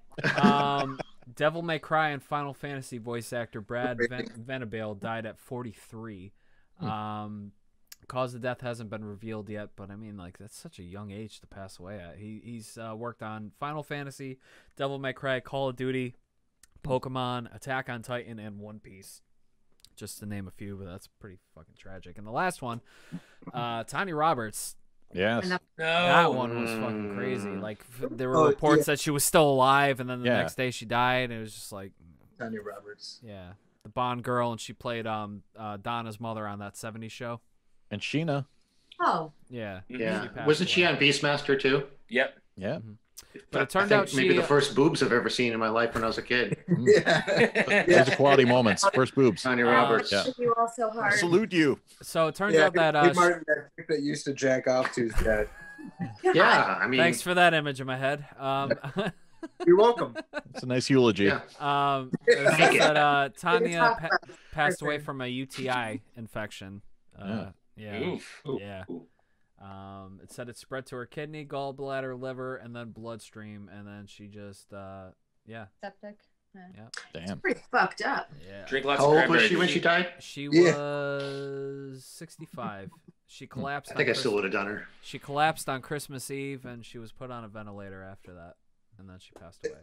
Devil May Cry and Final Fantasy voice actor Brad Venabale died at 43. Cause of death hasn't been revealed yet, but I mean, like, that's such a young age to pass away at. He's worked on Final Fantasy, Devil May Cry, Call of Duty, Pokemon, Attack on Titan, and One Piece. Just to name a few, but that's pretty fucking tragic. And the last one, Tanya Roberts. Yes. That one was fucking crazy. Like, there were reports that she was still alive, and then the next day she died, and it was just like... Tanya Roberts. Yeah. The Bond girl, and she played Donna's mother on that 70s show. And Sheena. Oh. Yeah. Yeah. Wasn't she on Beastmaster too? Yep. Yeah. But it turned out maybe the first boobs I've ever seen in my life when I was a kid. Those are quality moments. First boobs. Tanya Roberts. Yeah. You all so hard. Salute you. So it turns out that Martin, that chick that used to jack off to his dad. Yeah, I mean, thanks for that image in my head. You're welcome. It's a nice eulogy. Yeah. It says that Tanya passed away from a UTI infection. Yeah. It said it spread to her kidney, gallbladder, liver, and then bloodstream, and then she just septic. Yeah. Damn. It's pretty fucked up. Yeah. Drink lots how of old was cranberry she when she died? She was 65. She collapsed. I think I still would have done her. She collapsed on Christmas Eve, and she was put on a ventilator after that, and then she passed away.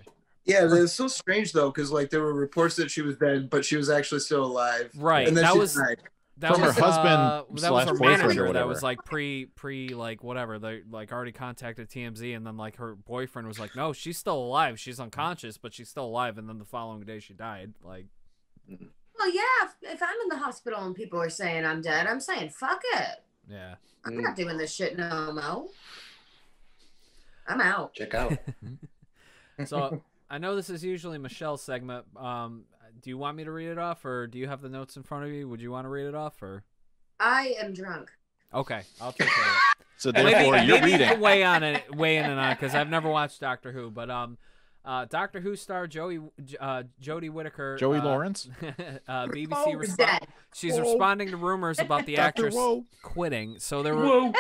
Yeah, it's so strange though, because like there were reports that she was dead, but she was actually still alive. Right. And then that she was died. that From was her husband that was slash her boyfriend or manager. That whatever. was like pre like whatever. They like already contacted TMZ, and then like her boyfriend was like, "No, she's still alive. She's unconscious, but she's still alive." And then the following day, she died. Like, Well, yeah. If I'm in the hospital and people are saying I'm dead, I'm saying fuck it. yeah. I'm not doing this shit no more. I'm out. Check out. So I know this is usually Michelle's segment. Do you want me to read it off, or do you have the notes in front of you? Would you want to read it off, or? I am drunk. Okay, I'll take care of it. So therefore, you're maybe you reading. can weigh in on it because I've never watched Doctor Who, but Doctor Who star Jodie Whittaker, Joey Lawrence, BBC she's responding to rumors about the actress quitting. So there were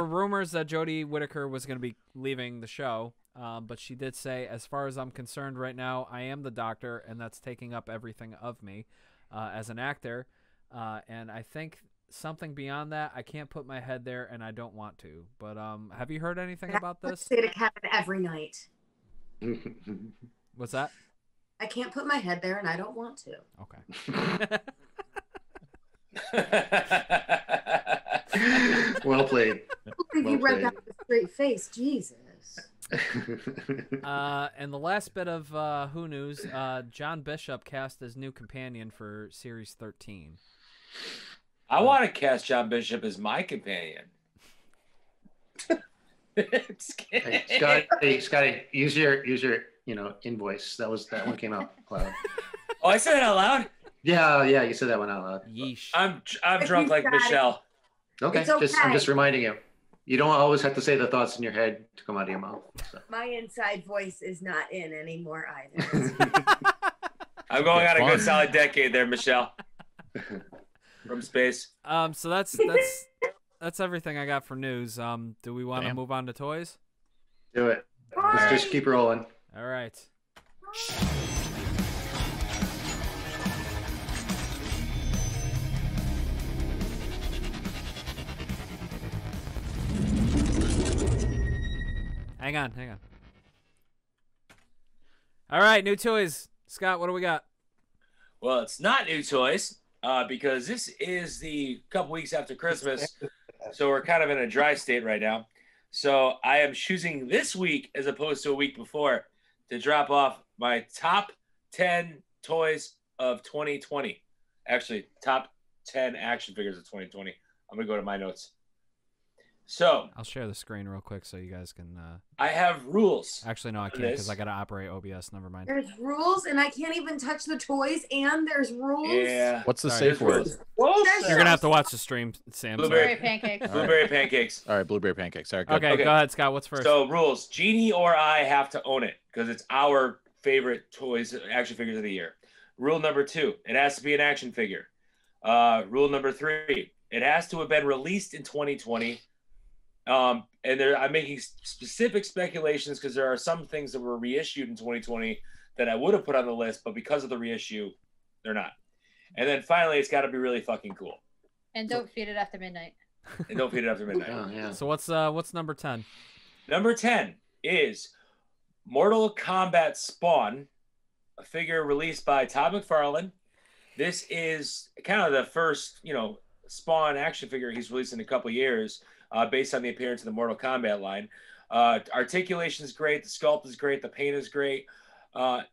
rumors that Jodie Whittaker was going to be leaving the show, but she did say, as far as I'm concerned right now, I am the Doctor, and that's taking up everything of me as an actor. And I think something beyond that, I can't put my head there, and I don't want to. But have you heard anything about this? I say to Kevin every night. What's that? I can't put my head there, and I don't want to. Okay. Well played. I believe you read that with a straight face. Jesus. And the last bit of Who news, John Bishop cast as new companion for Series 13. I want to cast John Bishop as my companion. Hey, Scotty, use your invoice. That one came out loud. Oh, I said it out loud? Yeah, you said that one out loud. Yeesh. I'm drunk like Michelle. Okay, I'm just reminding you. You don't always have to say the thoughts in your head to come out of your mouth. So. My inside voice is not in anymore either. I'm going on a good solid decade there, Michelle. From space. So that's everything I got for news. Do we want to move on to toys? Do it. Let's just keep rolling. All right. Hang on. All right, new toys. Scott, what do we got? Well, it's not new toys because this is the couple weeks after Christmas, so we're kind of in a dry state right now. So I am choosing this week as opposed to a week before to drop off my top 10 toys of 2020. Actually, top 10 action figures of 2020. I'm going to go to my notes. So I'll share the screen real quick so you guys can. I have rules. Actually, no, I can't because I got to operate OBS. Never mind. There's rules, and I can't even touch the toys, and there's rules. Yeah. What's the safe word? You're gonna have to watch the stream, Sam. Blueberry pancakes. Blueberry pancakes. All right, blueberry pancakes. All right, good. Okay, go ahead, Scott. What's first? So rules: Jeanne or I have to own it because it's our favorite toys, action figures of the year. Rule number 2: it has to be an action figure. Rule number 3: it has to have been released in 2020. And I'm making specific speculations because there are some things that were reissued in 2020 that I would have put on the list, but because of the reissue, they're not. And then finally, it's got to be really fucking cool. And don't feed it after midnight. And don't feed it after midnight. Oh, yeah. So what's number 10? Number 10 is Mortal Kombat Spawn, a figure released by Todd McFarlane. This is kind of the first, Spawn action figure he's released in a couple years. Based on the appearance of the Mortal Kombat line. Articulation is great. The sculpt is great. The paint is great.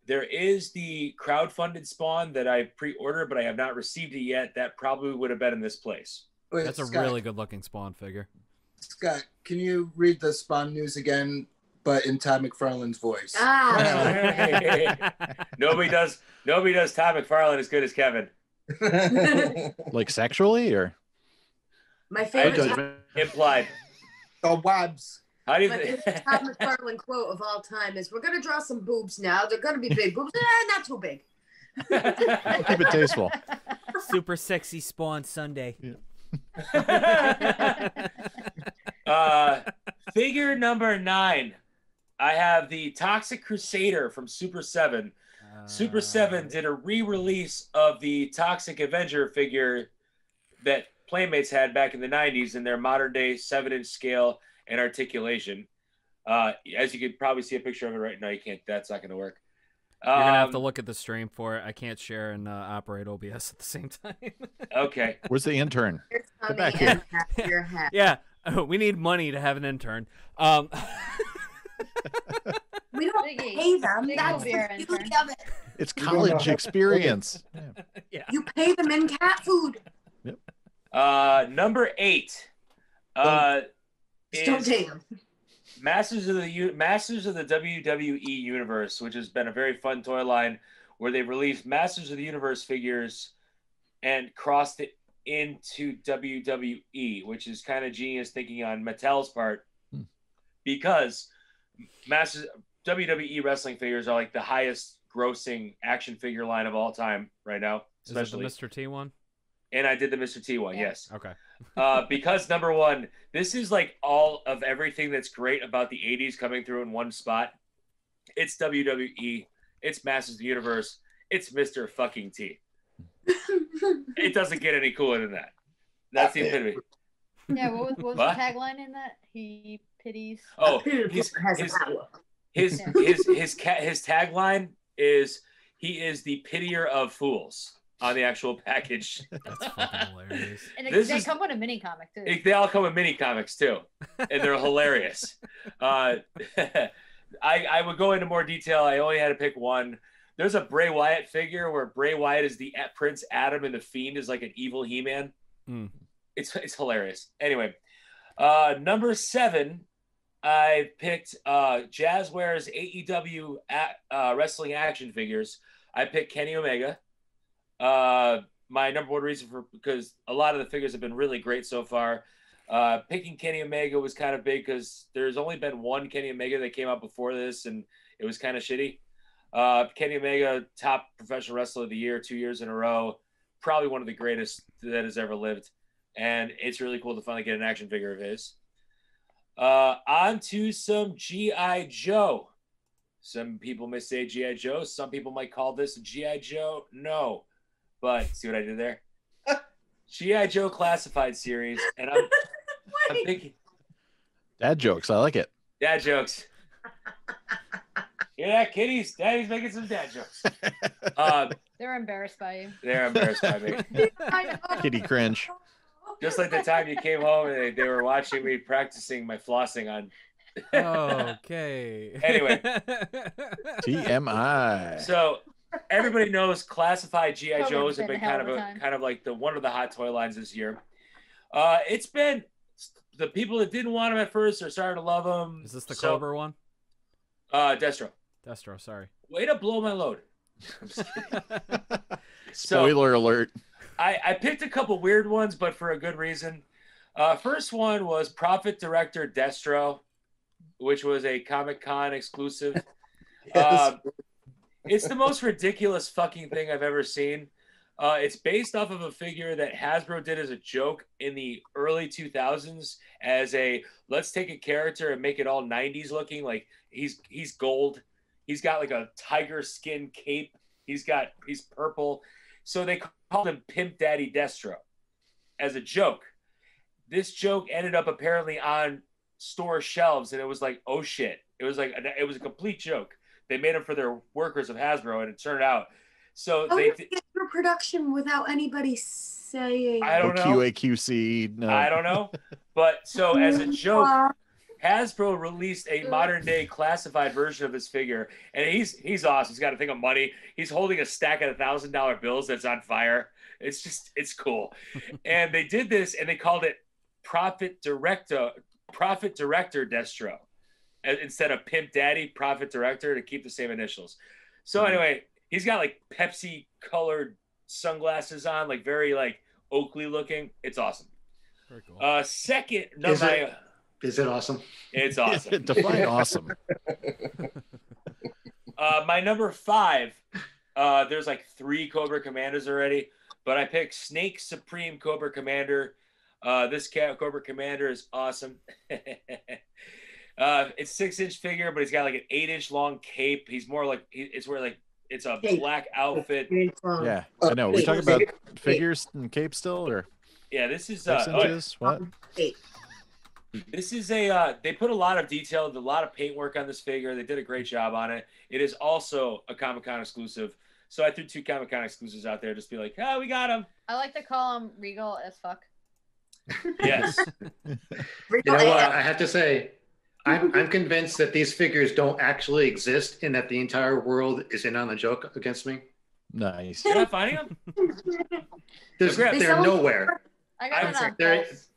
There is the crowdfunded Spawn that I pre-ordered, but I have not received it yet. That probably would have been in this place. Wait, That's a Scott, really good-looking Spawn figure. Scott, can you read the Spawn news again, but in Todd McFarlane's voice? Nobody does Todd McFarlane as good as Kevin. Like sexually, or? My favorite implied. The wabs. How do you My favorite Todd McFarlane quote of all time is, "We're gonna draw some boobs now. They're gonna be big boobs. Not too big." Keep it tasteful. Super sexy Spawn Sunday. Yeah. Figure number 9. I have the Toxic Crusader from Super 7. Super 7 did a re-release of the Toxic Avenger figure that Playmates had back in the 90s in their modern day 7-inch scale and articulation. As you can probably see a picture of it right now. You can't, that's not going to work. You're going to have to look at the stream for it. I can't share and operate OBS at the same time. Okay. Where's the intern? Get back here. Your hat. Yeah. We need money to have an intern. We don't pay them. That's the beauty of it. It's college experience. Yeah. You pay them in cat food. Number 8 Don't is take them. Masters of the WWE Universe, which has been a very fun toy line where they've released Masters of the Universe figures and crossed it into WWE, which is kind of genius thinking on Mattel's part, because WWE wrestling figures are like the highest grossing action figure line of all time right now, especially Is it the Mr. T one. And I did the Mr. T one, yes. Okay. Because number one, this is like all of everything that's great about the 80s coming through in one spot. It's WWE, it's Masters of the Universe, it's Mr. fucking T. It doesn't get any cooler than that. That's the epitome. Yeah, what was the tagline in that? He pities. Oh, his tagline is he is the pitier of fools on the actual package. That's fucking hilarious. And they come with a mini comic too. They all come with mini comics too, and they're hilarious. I would go into more detail. I only had to pick one. There's a Bray Wyatt figure where Bray Wyatt is the Prince Adam and the Fiend is like an evil He-Man. It's hilarious. Anyway, number 7, I picked Jazzware's AEW wrestling action figures. I picked Kenny Omega. My number one reason because a lot of the figures have been really great so far. Picking Kenny Omega was kind of big because there's only been one Kenny Omega that came out before this, and it was kind of shitty. Kenny Omega, top professional wrestler of the year 2 years in a row, probably one of the greatest that has ever lived, and it's really cool to finally get an action figure of his. On to some G.I. Joe. Some people may say G.I. Joe. Some people might call this a G.I. Joe. No. But see what I did there? G.I. Joe Classified series, and I'm picking dad jokes. I like it. Dad jokes. Hear that, kiddies? Daddy's making some dad jokes. They're embarrassed by you. They're embarrassed by me. Kitty cringe. Just like the time you came home and they were watching me practicing my flossing on. Okay. Anyway. TMI. So everybody knows classified G.I. Totally Joes have been kind of like one of the hot toy lines this year. It's been the people that didn't want them at first are starting to love them. Is this the Cobra one? Destro, sorry. Way to blow my load. I'm just kidding. Spoiler alert. I picked a couple weird ones, but for a good reason. First one was Prophet Director Destro, which was a Comic-Con exclusive. Yes. It's the most ridiculous fucking thing I've ever seen. It's based off of a figure that Hasbro did as a joke in the early 2000s as a, let's take a character and make it all 90s looking. Like he's gold. He's got like a tiger skin cape. He's purple. So they called him Pimp Daddy Destro as a joke. This joke ended up apparently on store shelves, and it was like, oh shit. It was a complete joke. They made him for their workers of Hasbro, and it turned out. So they get through production without anybody saying. I don't know. QAQC. No. I don't know. But so as a joke, Hasbro released a modern day classified version of this figure, and he's awesome. He's got a thing of money. He's holding a stack of $1,000 bills that's on fire. It's cool. And they did this, and they called it Prophet Director Destro instead of Pimp Daddy Prophet Director to keep the same initials. So anyway, he's got like Pepsi colored sunglasses on, like very like Oakley looking. It's awesome. Very cool. Second, is it awesome? It's awesome. Define awesome. My number 5, there's like 3 Cobra Commanders already, but I picked Snake Supreme Cobra Commander. This Cobra Commander is awesome. It's 6-inch figure, but he's got like an 8-inch long cape. He's more like it's a black outfit. Yeah, I know. We're talking about figures and cape still, or yeah, this is 6 inches. What? This is a they put a lot of detail, a lot of paint work on this figure. They did a great job on it. It is also a Comic-Con exclusive. So I threw 2 Comic-Con exclusives out there, just be like, oh, we got him. I like to call him Regal as fuck. Yes. You know what? I have to say, I'm convinced that these figures don't actually exist and that the entire world is in on the joke against me. Nice. You're not finding them? They're nowhere. I got it on Pulse.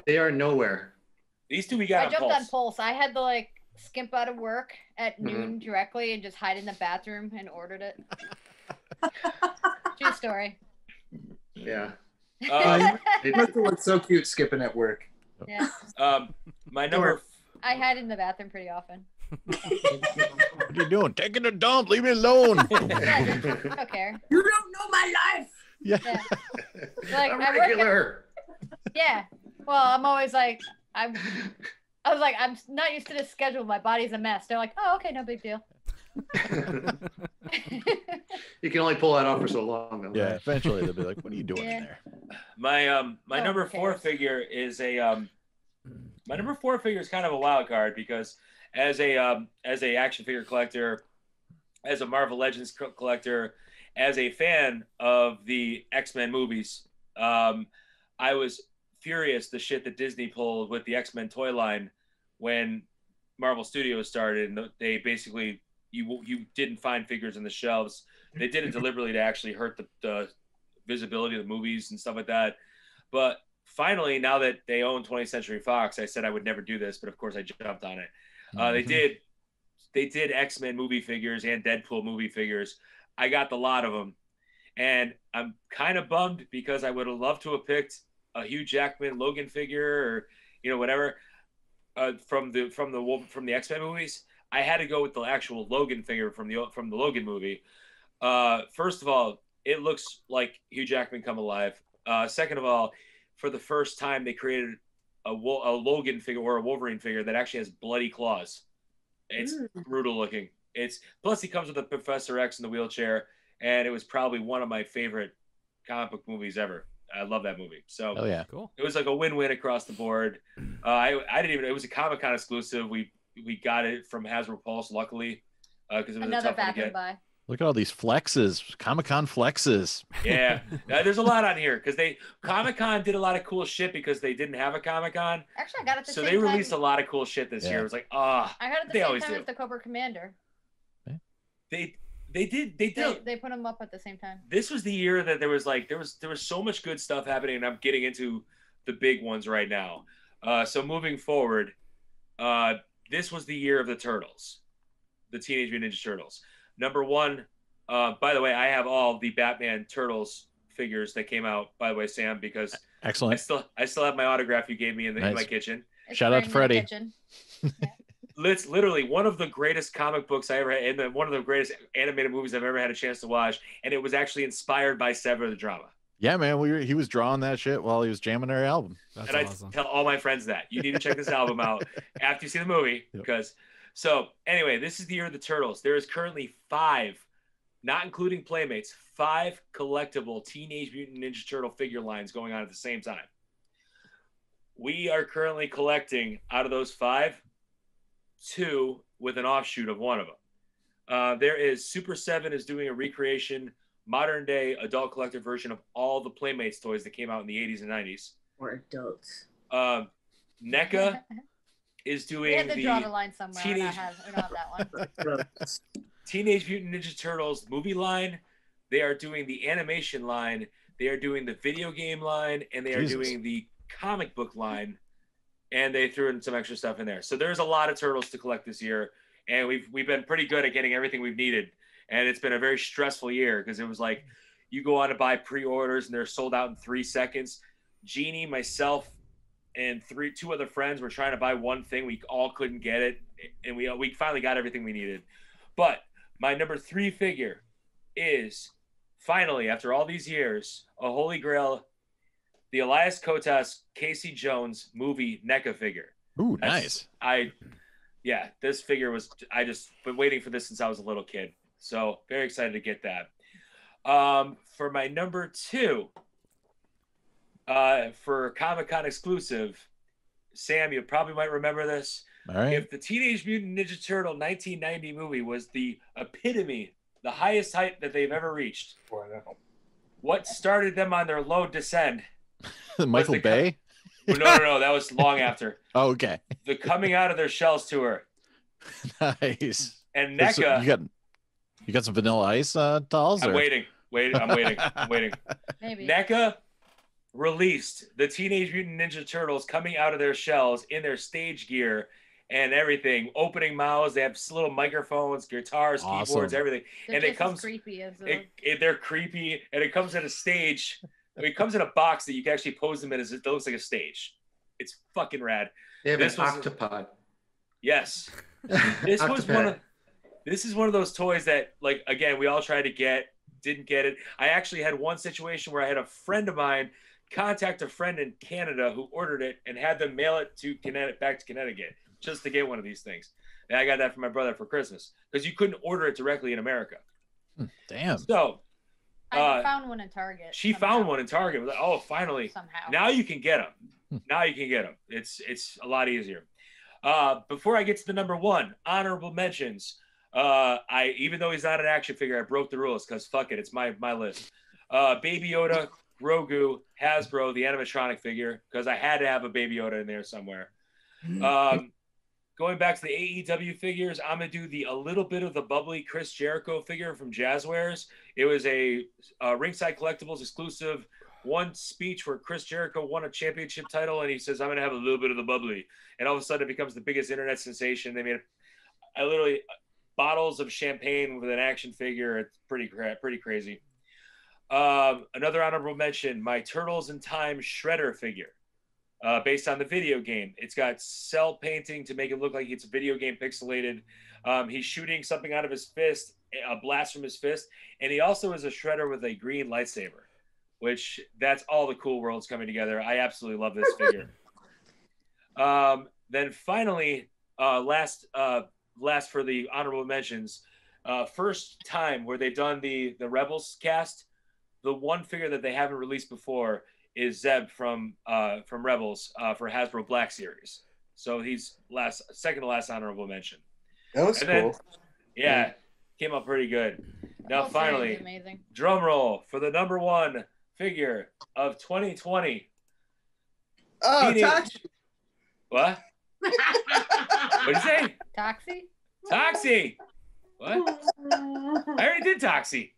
They are nowhere. These 2 we got I jumped on Pulse. I had to like skimp out of work at noon directly and just hide in the bathroom and ordered it. True story. Yeah. It must have looked so cute skipping at work. Yeah. My number. I hide in the bathroom pretty often. What are you doing? Taking a dump. Leave me alone. I don't care. You don't know my life. Yeah. Like I'm I work regular. yeah. Well, I'm always like I was like, I'm not used to this schedule. My body's a mess. They're like, oh, okay, no big deal. You can only pull that off for so long, though. Yeah, eventually they'll be like, "What are you doing in there?" My number 4 figure is a my number 4 figure is kind of a wild card because as a action figure collector, as a Marvel Legends collector, as a fan of the X-Men movies, I was furious the shit that Disney pulled with the X-Men toy line when Marvel Studios started, and they basically you didn't find figures on the shelves. They did it deliberately to actually hurt the visibility of the movies and stuff like that. But finally, now that they own 20th Century Fox, I said I would never do this, but of course I jumped on it. They did X-Men movie figures and Deadpool movie figures. I got the lot of them, and I'm kind of bummed because I would have loved to have picked a Hugh Jackman Logan figure or whatever from the X-Men movies. I had to go with the actual Logan figure from the Logan movie. First of all, it looks like Hugh Jackman come alive. Second of all, for the first time, they created a Logan figure or a Wolverine figure that actually has bloody claws. It's brutal looking. Plus he comes with a Professor X in the wheelchair, and it was probably one of my favorite comic book movies ever. I love that movie. So oh yeah, cool. It was like a win-win across the board. I didn't even. It was a Comic-Con exclusive. We got it from Hasbro Pulse, luckily, because it was another a tough one to bathroom get. buy. Look at all these flexes, Comic-Con flexes. Yeah, there's a lot on here because Comic-Con did a lot of cool shit because they didn't have a Comic-Con. Actually, I got it the So same they released time. a lot of cool shit this year. It was like, I got it the they same always time do. as the Cobra Commander. They put them up at the same time. This was the year that there was so much good stuff happening, and I'm getting into the big ones right now. So moving forward, this was the year of the Turtles, the Teenage Mutant Ninja Turtles. Number 1, by the way, I have all the Batman Turtles figures that came out. By the way, Sam, because excellent. I still have my autograph you gave me in Nice. my kitchen. Shout out to Freddie. It's literally one of the greatest comic books I ever had, and one of the greatest animated movies I've ever had a chance to watch. And it was actually inspired by Sever the drama. Yeah, man, he was drawing that shit while he was jamming our album. That's awesome. I tell all my friends that you need to check this album out after you see the movie. Yep. Because so anyway, this is the year of the Turtles. There is currently 5, not including Playmates, 5 collectible Teenage Mutant Ninja Turtle figure lines going on at the same time. We are currently collecting out of those 5, 2 with an offshoot of one of them. There is Super 7 is doing a recreation, modern day adult collector version of all the Playmates toys that came out in the 80s and 90s. Or adults. NECA is doing We had to draw the line somewhere. We don't have that one. Teenage Mutant Ninja Turtles movie line. They are doing the animation line. They are doing the video game line, and they are doing the comic book line. And they threw in some extra stuff in there. So there's a lot of Turtles to collect this year, and we've been pretty good at getting everything we've needed. And it's been a very stressful year because it was like you go on to buy pre-orders and they're sold out in 3 seconds. Jeanne, myself, and 2 other friends were trying to buy one thing. We all couldn't get it, and we finally got everything we needed. But my number 3 figure is finally, after all these years, a holy grail, the Elias Kotas Casey Jones movie NECA figure. Ooh, nice. This figure was, I just been waiting for this since I was a little kid. So very excited to get that. For my number 2, for Comic-Con exclusive, Sam, you probably might remember this. All right. If the Teenage Mutant Ninja Turtle 1990 movie was the epitome, the highest height that they've ever reached, what started them on their low descend? Michael Bay? No, that was long after. Oh, okay. The coming out of their shells tour. Nice. And NECA. You got some Vanilla Ice dolls? I'm waiting. I'm waiting. Maybe. NECA released the Teenage Mutant Ninja Turtles coming out of their shells in their stage gear and everything, opening mouths. They have little microphones, guitars, keyboards, everything. They're and it comes as creepy as they're creepy, and it comes at a stage It comes in a box that you can actually pose them in as it looks like a stage. It's fucking rad. They have This an was- octopod. Yes. This was this is one of those toys that, like, again, we all tried to get, didn't get it. I actually had one situation where I had a friend of mine contact a friend in Canada who ordered it and had them mail it to back to Connecticut just to get one of these things. And I got that from my brother for Christmas because you couldn't order it directly in America. Damn. So I found one in Target. she found one in Target. Was like, oh, finally. Somehow. Now you can get them. Now you can get them. It's a lot easier. Before I get to the number one, honorable mentions. Even though he's not an action figure, I broke the rules because fuck it, it's my list. Baby Yoda, Grogu, Hasbro, the animatronic figure, because I had to have a Baby Yoda in there somewhere. Going back to the AEW figures, I'm gonna do a little bit of the bubbly Chris Jericho figure from Jazzwares. It was a Ringside Collectibles exclusive one speech where Chris Jericho won a championship title, and he says, "I'm gonna have a little bit of the bubbly," and all of a sudden it becomes the biggest internet sensation. They made literally bottles of champagne with an action figure. It's pretty crazy. Another honorable mention: my Turtles in Time Shredder figure. Based on the video game. It's got cell painting to make it look like it's a video game pixelated. He's shooting something out of his fist, a blast from his fist, and he also is a shredder with a green lightsaber, which that's all the cool worlds coming together. I absolutely love this figure. Then finally, last for the honorable mentions, first time where they've done the Rebels cast, the one figure that they haven't released before is Zeb from Rebels for Hasbro Black Series. So he's second to last honorable mention. That looks cool. Yeah, came up pretty good. Now Whole finally, series is amazing. drum roll for the number one figure of 2020. Oh, Toxie. What? What'd you say? Toxie? Toxie. What? I already did Toxie.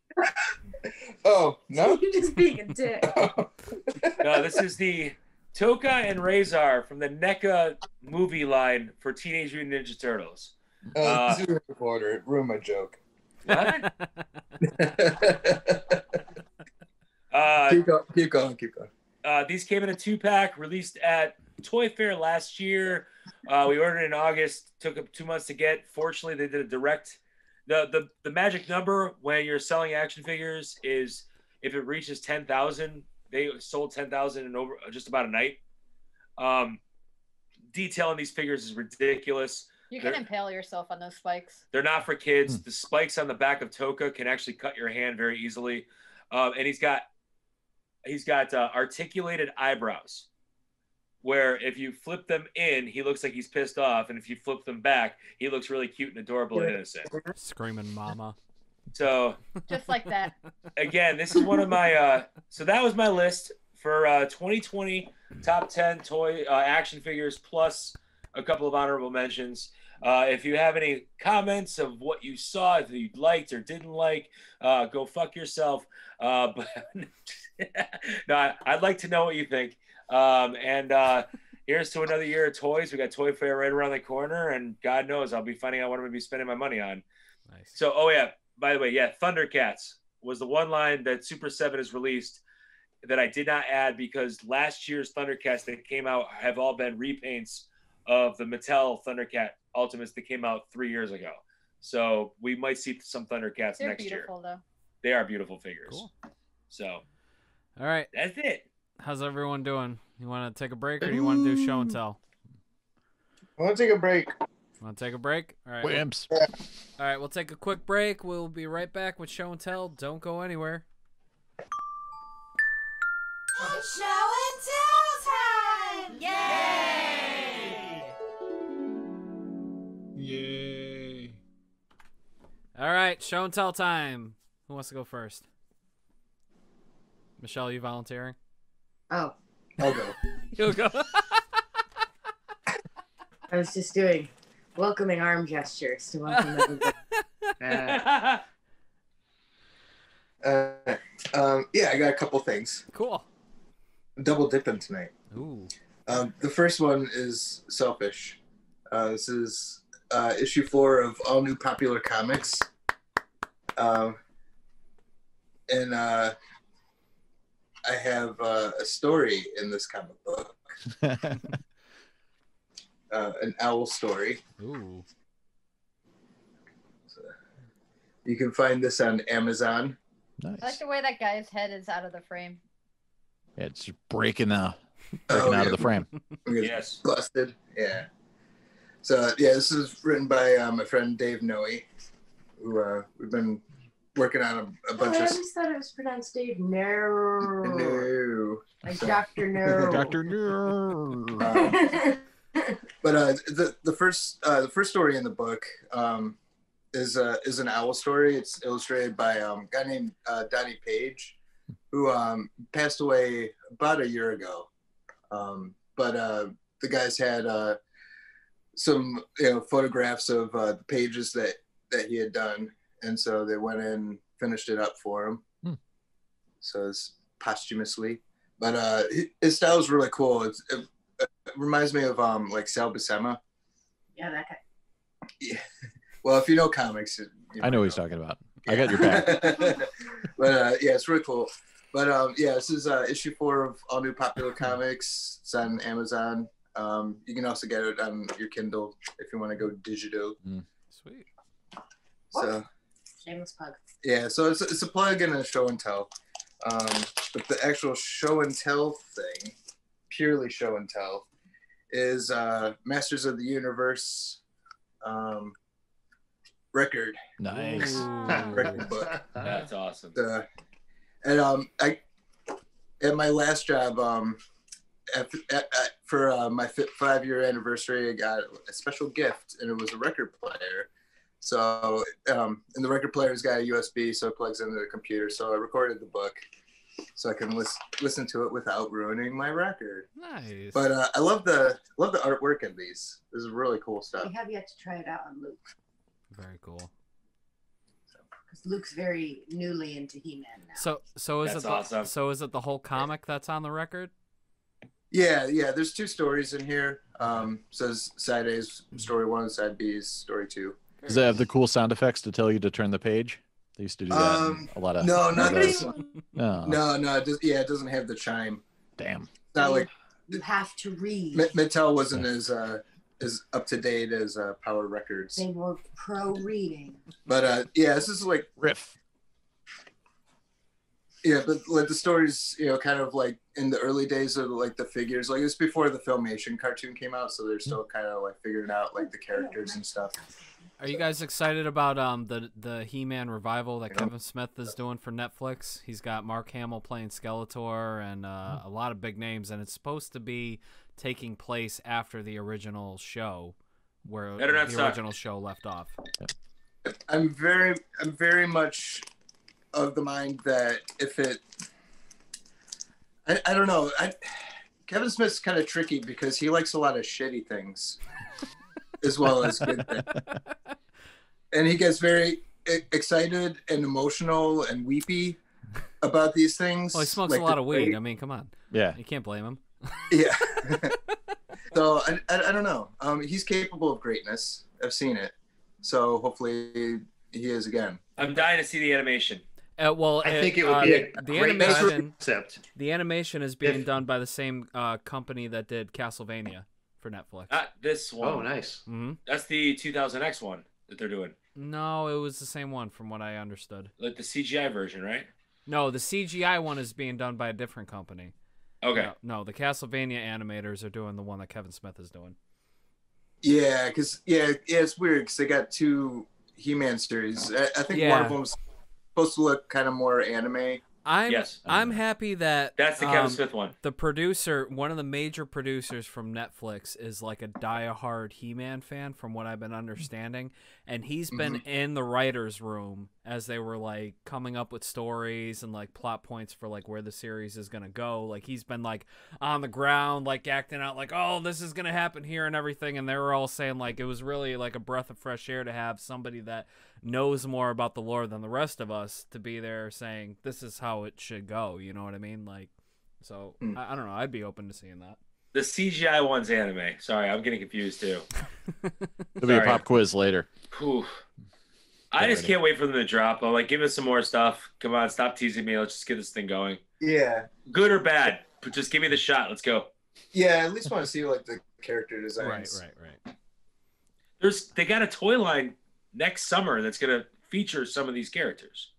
Oh, no? You're just being a dick. No, this is the Toka and Razor from the NECA movie line for Teenage Mutant Ninja Turtles. Oh, this is order. It ruined my joke. What? Keep going. These came in a 2-pack, released at Toy Fair last year. We ordered in August. Took 2 months to get. Fortunately, they did a direct. The magic number when you're selling action figures is if it reaches 10,000. They sold 10,000 in over just about a night. Detail on these figures is ridiculous. You can impale yourself on those spikes. They're not for kids. The spikes on the back of Toka can actually cut your hand very easily. And he's got articulated eyebrows, where if you flip them in, he looks like he's pissed off, and if you flip them back, he looks really cute and adorable and innocent. Screaming mama. So just like that. Again, this is one of my so that was my list for 2020 top 10 toy action figures plus a couple of honorable mentions. If you have any comments of what you saw, if you liked or didn't like, go fuck yourself. But no, I'd like to know what you think. Here's to another year of toys. We got Toy Fair right around the corner, and God knows I'll be finding out what I'm going to be spending my money on. Nice. So, oh yeah, by the way, yeah, Thundercats was the one line that Super 7 has released that I did not add because last year's Thundercats that came out have all been repaints of the Mattel Thundercat Ultimates that came out 3 years ago. So we might see some Thundercats They're next year. beautiful, though. They are beautiful figures. Cool. So, all right, that's it. How's everyone doing? You want to take a break or do you want to do show and tell? I want to take a break. Want to take a break? All right. Wimps. All right, we'll take a quick break. We'll be right back with show and tell. Don't go anywhere. It's show and tell time! Yay! Yay! All right, show and tell time. Who wants to go first? Michelle, you volunteering? Oh, I'll go. You'll go. I was just doing welcoming arm gestures to welcome everybody. Yeah, I got a couple things. Cool. Double dipping tonight. Ooh. The first one is Selfish. This is issue 4 of All New Popular Comics. I have a story in this comic book. An owl story. Ooh. So you can find this on Amazon. Nice. I like the way that guy's head is out of the frame. Yeah, it's just breaking out of the frame. Yes. Busted. Yeah. So yeah, this is written by my friend Dave Noe, who we've been working on a bunch I of. always thought it was pronounced Dave. No. No. Like Dr. No. Dr. No. But the first story in the book is an owl story. It's illustrated by a guy named Donnie Page, who passed away about a year ago. But the guys had some photographs of the pages that he had done, and so they went in and finished it up for him. So it's posthumously, but his style is really cool. It reminds me of like Sal Buscema. Yeah, that guy. Yeah. Well, if you know comics, I know what he's talking about. I got your back. But yeah, it's really cool. But yeah, this is issue 4 of All New Popular Comics. It's on Amazon. You can also get it on your Kindle if you want to go digital. Sweet. So Shameless plug. yeah, so it's a plug and a show and tell. But the actual show and tell thing, purely show and tell, is Masters of the Universe record. Nice. Record book. That's awesome. And I at my last job, for my 5-year anniversary, I got a special gift, and it was a record player. So, and the record player's got a USB, so it plugs into the computer. So I recorded the book, so I can listen to it without ruining my record. Nice. But I love the artwork in these. This is really cool stuff. We have yet to try it out on Luke. Very cool. Because Luke's very newly into He-Man now. So is That's it awesome. So is it the whole comic that's on the record? Yeah. There's 2 stories in here. Says side A's story 1, side B's story 2. Does it have the cool sound effects to tell you to turn the page? They used to do that in a lot of. No, not this one. No. No. It doesn't have the chime. Damn. It's not like You have to read. Mattel wasn't as up to date as Power Records. They were pro reading. But yeah, this is like riff. Yeah, but like the stories, kind of like in the early days of like the figures, like it's before the Filmation cartoon came out, so they're still kind of like figuring out like the characters and stuff. Are you guys excited about the He-Man revival that Kevin Smith is doing for Netflix? He's got Mark Hamill playing Skeletor and a lot of big names, and it's supposed to be taking place after the original show, where the original show left off. I'm very much of the mind that if it, I don't know, Kevin Smith's kind of tricky because he likes a lot of shitty things as well as good things. And he gets very excited and emotional and weepy about these things. Well, he smokes like a lot of weed. I mean, come on. Yeah. You can't blame him. Yeah. So I don't know. He's capable of greatness. I've seen it. So hopefully he is again. I'm dying to see the animation. Well, I think it would be a the great animation concept. The animation is being done by the same company that did Castlevania for Netflix. This one. Oh, nice. Mm-hmm. That's the 2000X one that they're doing. No, it was the same one from what I understood. Like the CGI version, right? No, the CGI one is being done by a different company. Okay. No, the Castlevania animators are doing the one that Kevin Smith is doing. Yeah, because it's weird because they got 2 He-Man series. I think one of them's supposed to look kind of more anime. I'm happy that that's the Kevin Smith one. The producer, one of the major producers from Netflix, is like a diehard He-Man fan, from what I've been understanding, and he's been in the writers' room as they were like coming up with stories and like plot points for like where the series is gonna go. Like he's been like on the ground, like acting out like, oh, this is gonna happen here and everything, and they were all saying like it was really like a breath of fresh air to have somebody that knows more about the lore than the rest of us to be there saying this is how it should go. You know what I mean? Like, so I don't know. I'd be open to seeing that. The CGI one's anime. Sorry, I'm getting confused too. There'll be a pop quiz later. Whew. I just can't wait for them to drop. I'm like, give us some more stuff. Come on, stop teasing me. Let's just get this thing going. Yeah. Good or bad, but just give me the shot. Let's go. Yeah, I at least want to see like the character designs. Right. They got a toy line next summer that's gonna feature some of these characters.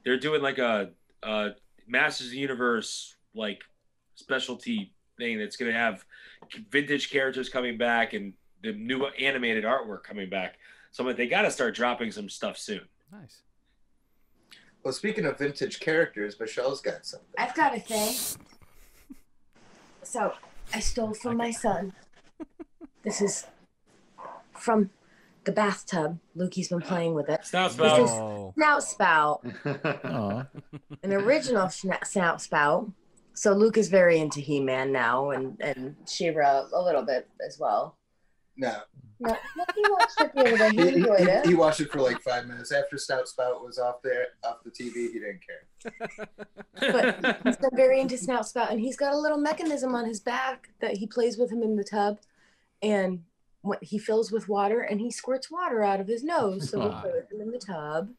They're doing like a Masters of the Universe like specialty thing that's gonna have vintage characters coming back and the new animated artwork coming back. So they got to start dropping some stuff soon. Nice. Well, speaking of vintage characters, Michelle's got something. I've got a thing. So I stole from my son. This is from the bathtub. Lukey's been playing with it. Snout This is spout. Snout Spout. Aw. An original Snout Spout. So Luke is very into He-Man now, and She-Ra a little bit as well. No. No, he watched it the other day. He enjoyed it. He watched it for like 5 minutes. After Snout Spout was off the TV, he didn't care. But he's been very into Snout Spout, and he's got a little mechanism on his back that he plays with him in the tub, and he fills with water, and he squirts water out of his nose. So we play with him in the tub.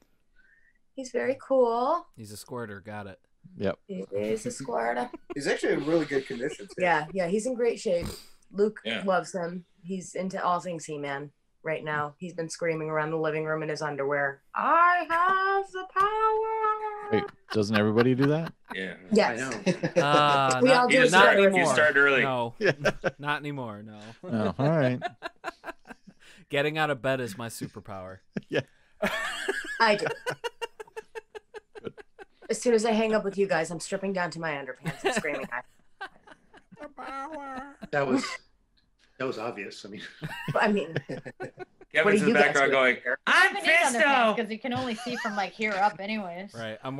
He's very cool. He's a squirter. Got it. Yep. He is a squirter. He's actually in really good condition too. Yeah, he's in great shape. Luke Yeah. loves him. He's into all things He-Man right now. He's been screaming around the living room in his underwear. I have the power. Wait, doesn't everybody do that? Yeah. Yes. I know. We all do it not together. anymore. You started early. No, not anymore. No. Oh, all right. Getting out of bed is my superpower. Yeah. I do. As soon as I hang up with you guys, I'm stripping down to my underpants and screaming. That was obvious. I mean, Kevin's in the background going, I'm Fisto! Because you can only see from like here up, anyways. Right. I'm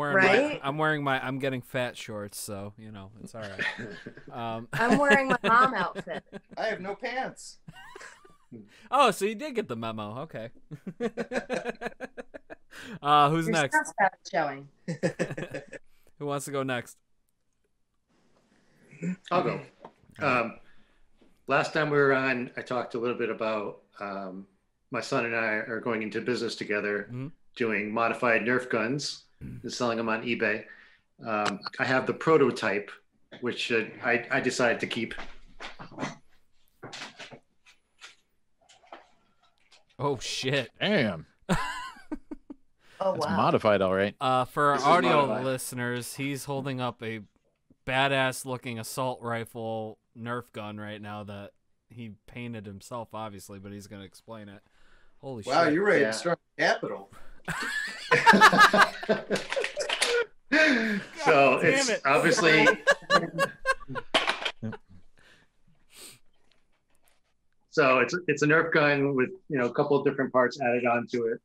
getting fat shorts, so you know it's all right. I'm wearing my mom outfit. I have no pants. Oh, so you did get the memo. Okay. Who's Your next? Snout Spout is showing. Who wants to go next? I'll go. Last time we were on, I talked a little bit about my son and I are going into business together, doing modified Nerf guns and selling them on eBay. I have the prototype, which I decided to keep. Oh shit! Damn. Oh It's wow. modified, all right. For our This is audio modified. listeners, he's holding up a badass-looking assault rifle Nerf gun right now that he painted himself, obviously, but he's gonna explain it. Holy shit! Wow, you're ready Yeah. to start capital. So damn it's it. obviously so it's a Nerf gun with a couple of different parts added onto it,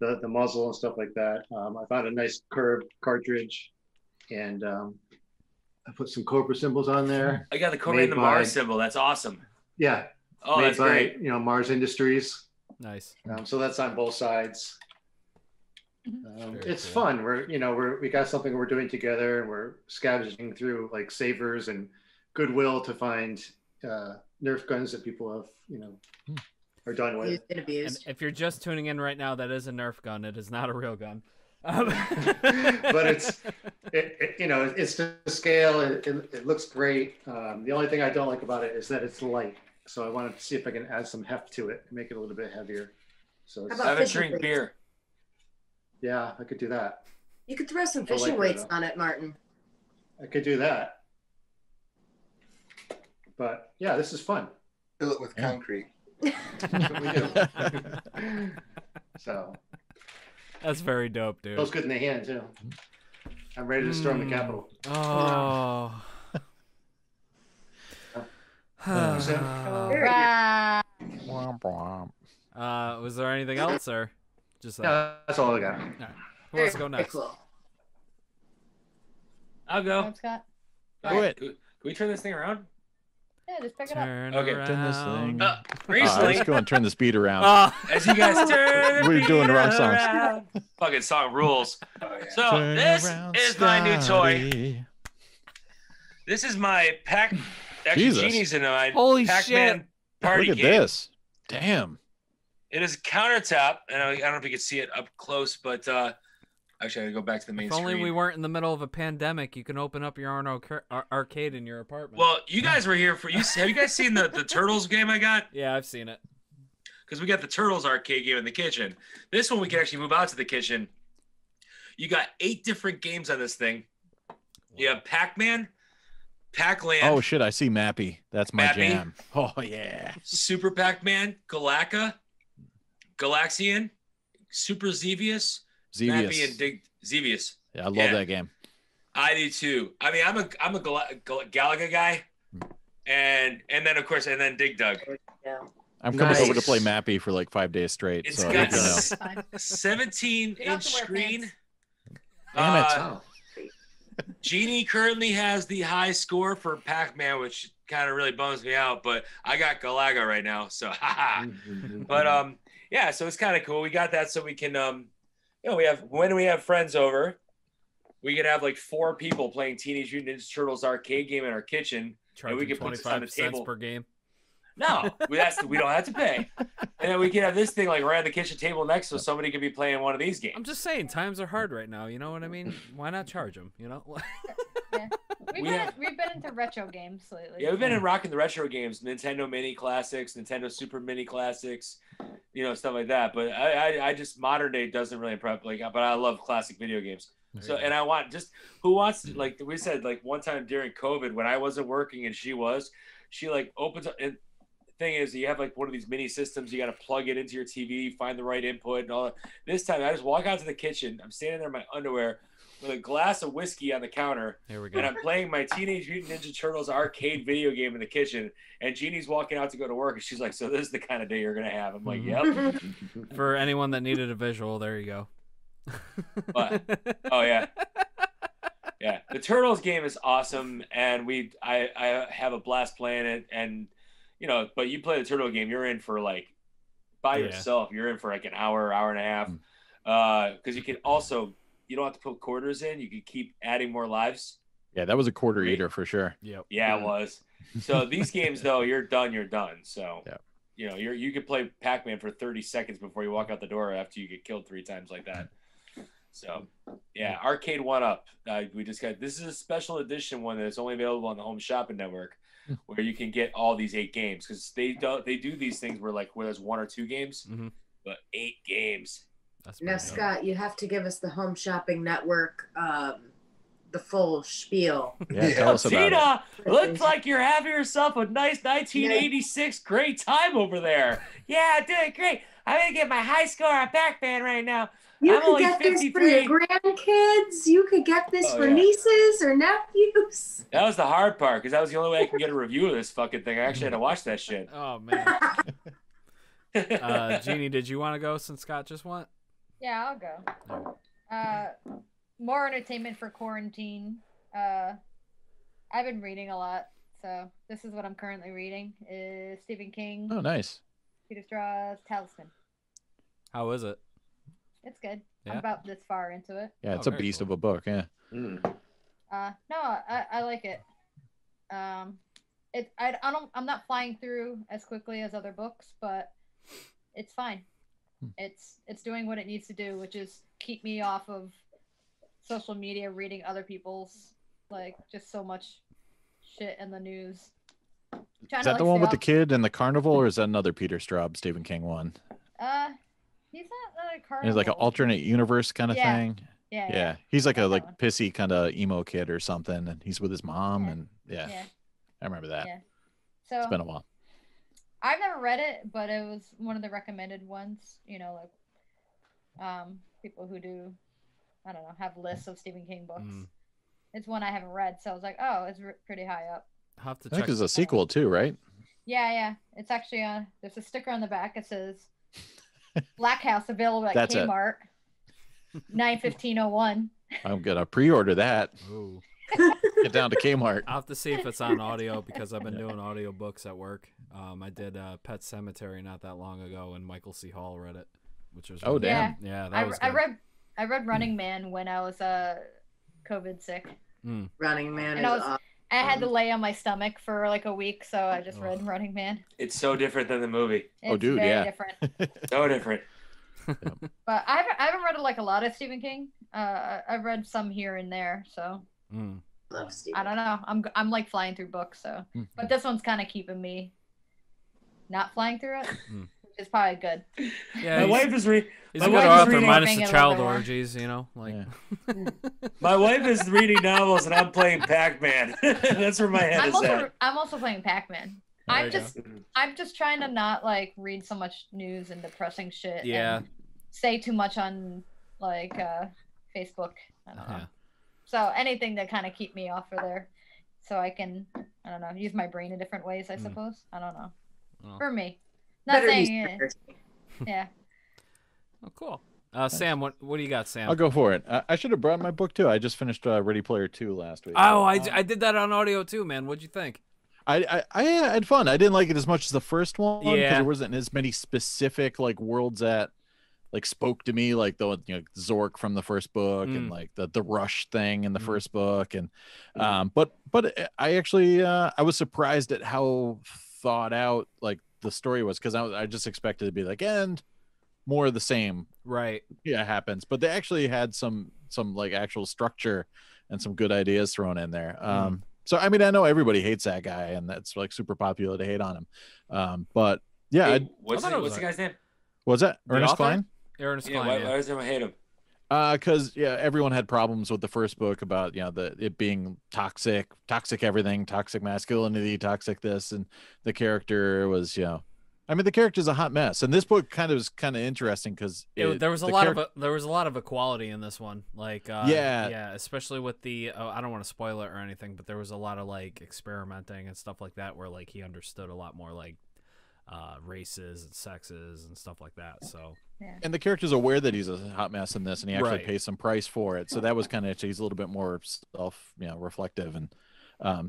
the muzzle and stuff like that. I found a nice curved cartridge, and I put some Cobra symbols on there. I got the Cobra Made and the by- Mars symbol. That's awesome. Yeah, Oh, made that's by great. Mars Industries. Nice. So that's on both sides. Very It's cool. fun. We got something we're doing together, and we're scavenging through like Savers and Goodwill to find Nerf guns that people have are done with. Used and And abused. if you're just tuning in right now, that is a Nerf gun. It is not a real gun. But it's to scale. It looks great. The only thing I don't like about it is that it's light. So I wanted to see if I can add some heft to it and make it a little bit heavier. So How it's, about I haven't fishing drink weights? beer. yeah, I could do that. You could throw some I like fishing that, weights though. on it, Martin. I could do that. But yeah, this is fun. Fill it with concrete. That's what we do. So That's very dope, dude. feels good in the hand too. I'm ready to storm the Capitol. Oh. Very Right. Was there anything else, or just that? No, that's all I got. All right. Who wants to go very next? cool. I'll go. Tom Scott. Do it. Can we turn this thing around? Yeah, just pick it up. Turn Okay. around. Turn this thing. Recently, Let's go and turn the speed around. as you guys turn We're doing the wrong beat songs. around. Fucking song rules. So Turn this around, is my new toy. Scotty. This is my Pac. Actually, Jesus. Jeannie's in my Holy Pac-Man shit. party Look at game. this. Damn. It is a countertop, and I don't know if you can see it up close, but actually, I gotta go back to the main If only screen. we weren't in the middle of a pandemic, you can open up your own arcade in your apartment. Well, you guys were here for you. Have you guys seen the Turtles game I got? Yeah, I've seen it. Because we got the Turtles arcade game in the kitchen. This one we can actually move out to the kitchen. You got 8 different games on this thing. You have Pac-Man, Pac-Land. Oh shit! I see Mappy. That's my Mappy. jam. Oh yeah. Super Pac-Man, Galactica, Galaxian, Super Xevious, Mappy, and Xevious. Yeah, I love that game. I do too. I mean, I'm a Galaga guy, and then of course, and then Dig Dug. I'm coming over to play Mappy for like 5 days straight. It's so got you know. 17-inch screen. Damn it. Jeanne currently has the high score for Pac-Man, which kind of really bums me out, but I got Galaga right now, so haha. But yeah, so it's kind of cool. We got that so we can you know, when we have friends over, we could have like 4 people playing Teenage Mutant Ninja Turtles arcade game in our kitchen, and we could put this on the 25 table cents per game. No, we don't have to pay. And then we can have this thing like right on the kitchen table next, so somebody could be playing one of these games. I'm just saying, times are hard right now. You know what I mean? Why not charge them? You know? Yeah. We've been into retro games lately. Yeah, we've been in rocking the retro games, Nintendo Mini Classics, Nintendo Super Mini Classics, you know, stuff like that. But I just modern day doesn't really prep like. But I love classic video games. So and I want just who wants to, like we said, like one time during COVID when I wasn't working and she like opens up and. Thing is, you have like one of these mini systems. You got to plug it into your TV, find the right input, and all that. This time, I just walk out to the kitchen. I'm standing there in my underwear with a glass of whiskey on the counter, Here we go. and I'm playing my Teenage Mutant Ninja Turtles arcade video game in the kitchen. And Jeannie's walking out to go to work, and she's like, "So this is the kind of day you're gonna have." I'm like, "Yep." For anyone that needed a visual, there you go. But, oh yeah, yeah. The Turtles game is awesome, and I have a blast playing it, and. You know, but you play the Turtle game, you're in for like by yourself. You're in for like an hour, hour and a half. Because you can also, you don't have to put quarters in. You can keep adding more lives. Yeah, that was a quarter eater for sure. Yep. Yeah, it was. So these games, though, you're done. So, you know, you could play Pac-Man for 30 seconds before you walk out the door after you get killed 3 times like that. So, yeah, Arcade 1-Up. We just got, this is a special edition one that's only available on the Home Shopping Network. Where you can get all these 8 games because they do these things where there's 1 or 2 games, but 8 games. Now, Scott, you have to give us the Home Shopping Network, the full spiel. Yeah, tell us about it. Looks like you're having yourself a nice 1986 great time over there. Yeah, doing great. I'm gonna get my high score on Pac-Man right now. You I'm could only get 53. this for your grandkids. You could get this for nieces or nephews. That was the hard part because that was the only way I could get a review of this fucking thing. I actually had to watch that shit. Oh man. Jeanne, did you want to go since Scott just went? Yeah, I'll go. More entertainment for quarantine. I've been reading a lot, so this is what I'm currently reading: is Stephen King. Oh, nice. Peter Strauss, Talisman. How is it? It's good. Yeah. I'm about this far into it. Yeah, it's a beast of a book. Yeah. No, I like it. I'm not flying through as quickly as other books, but it's fine. It's doing what it needs to do, which is keep me off of social media reading other people's just so much shit in the news. Is that the one with the kid and the carnival, or is that another Peter Straub Stephen King one? He's not a carnival. He's like an alternate universe kind of thing. Yeah. He's like a pissy kind of emo kid or something, and he's with his mom, and I remember that. Yeah. So it's been a while. I've never read it, but it was one of the recommended ones. You know, people who do, I don't know, have lists of Stephen King books. It's one I haven't read, so I was like, oh, it's pretty high up. I'll have to I think there's a sequel too, right? Yeah. It's actually there's a sticker on the back. It says Black House available at That's Kmart. 9/15/01. I'm gonna pre-order that. Ooh. Get down to Kmart. I'll have to see if it's on audio because I've been doing audio books at work. I did Pet Cemetery not that long ago, and Michael C. Hall read it, which was really damn. Yeah, that was good. I read Running Man when I was COVID sick. Running Man and is awesome. I had to lay on my stomach for like a week, so I just read Running Man. It's so different than the movie. It's very different. So different. But I haven't read like a lot of Stephen King. I've read some here and there, so I don't know. I'm like flying through books, so but this one's kind of keeping me not flying through it, which is probably good. Yeah, my wife is reading. He's a good author, minus the child orgies, you know. Like, my wife is reading novels, and I'm playing Pac-Man. That's where my head is at. I'm also playing Pac-Man. I'm just trying to not like read so much news and depressing shit. Yeah. And say too much on like Facebook. I don't know. So anything that kind of keep me off of there, so I can use my brain in different ways. I suppose. I don't know. For me, not saying it. Yeah. Oh, cool. Sam, what do you got, Sam? I'll go for it. I should have brought my book too. I just finished Ready Player 2 last week. Oh, I did that on audio too, man. What'd you think? I had fun. I didn't like it as much as the first one because Yeah. there wasn't as many specific like worlds that like spoke to me, like the Zork from the first book and like the Rush thing in the first book, and but I actually I was surprised at how thought out like the story was, because I just expected it to be like and more of the same, right? Yeah, happens, but they actually had some like actual structure and some good ideas thrown in there. So I mean, I know everybody hates that guy, and that's like super popular to hate on him. But yeah, Hey, what's the guy's name? Was that The Ernest author? Cline? Ernest Yeah, Cline. why does everyone hate him? Because everyone had problems with the first book about it being toxic everything, toxic masculinity, toxic this, and the character was I mean the character's a hot mess, and this book kind of is interesting because there was a lot of equality in this one, like yeah, especially with the I don't want to spoil it or anything, but there was a lot of like experimenting and stuff like that where like he understood a lot more like races and sexes and stuff like that. So and the character's aware that he's a hot mess in this, and he actually Right. pays some price for it. So that was kind of he's a little bit more self reflective, and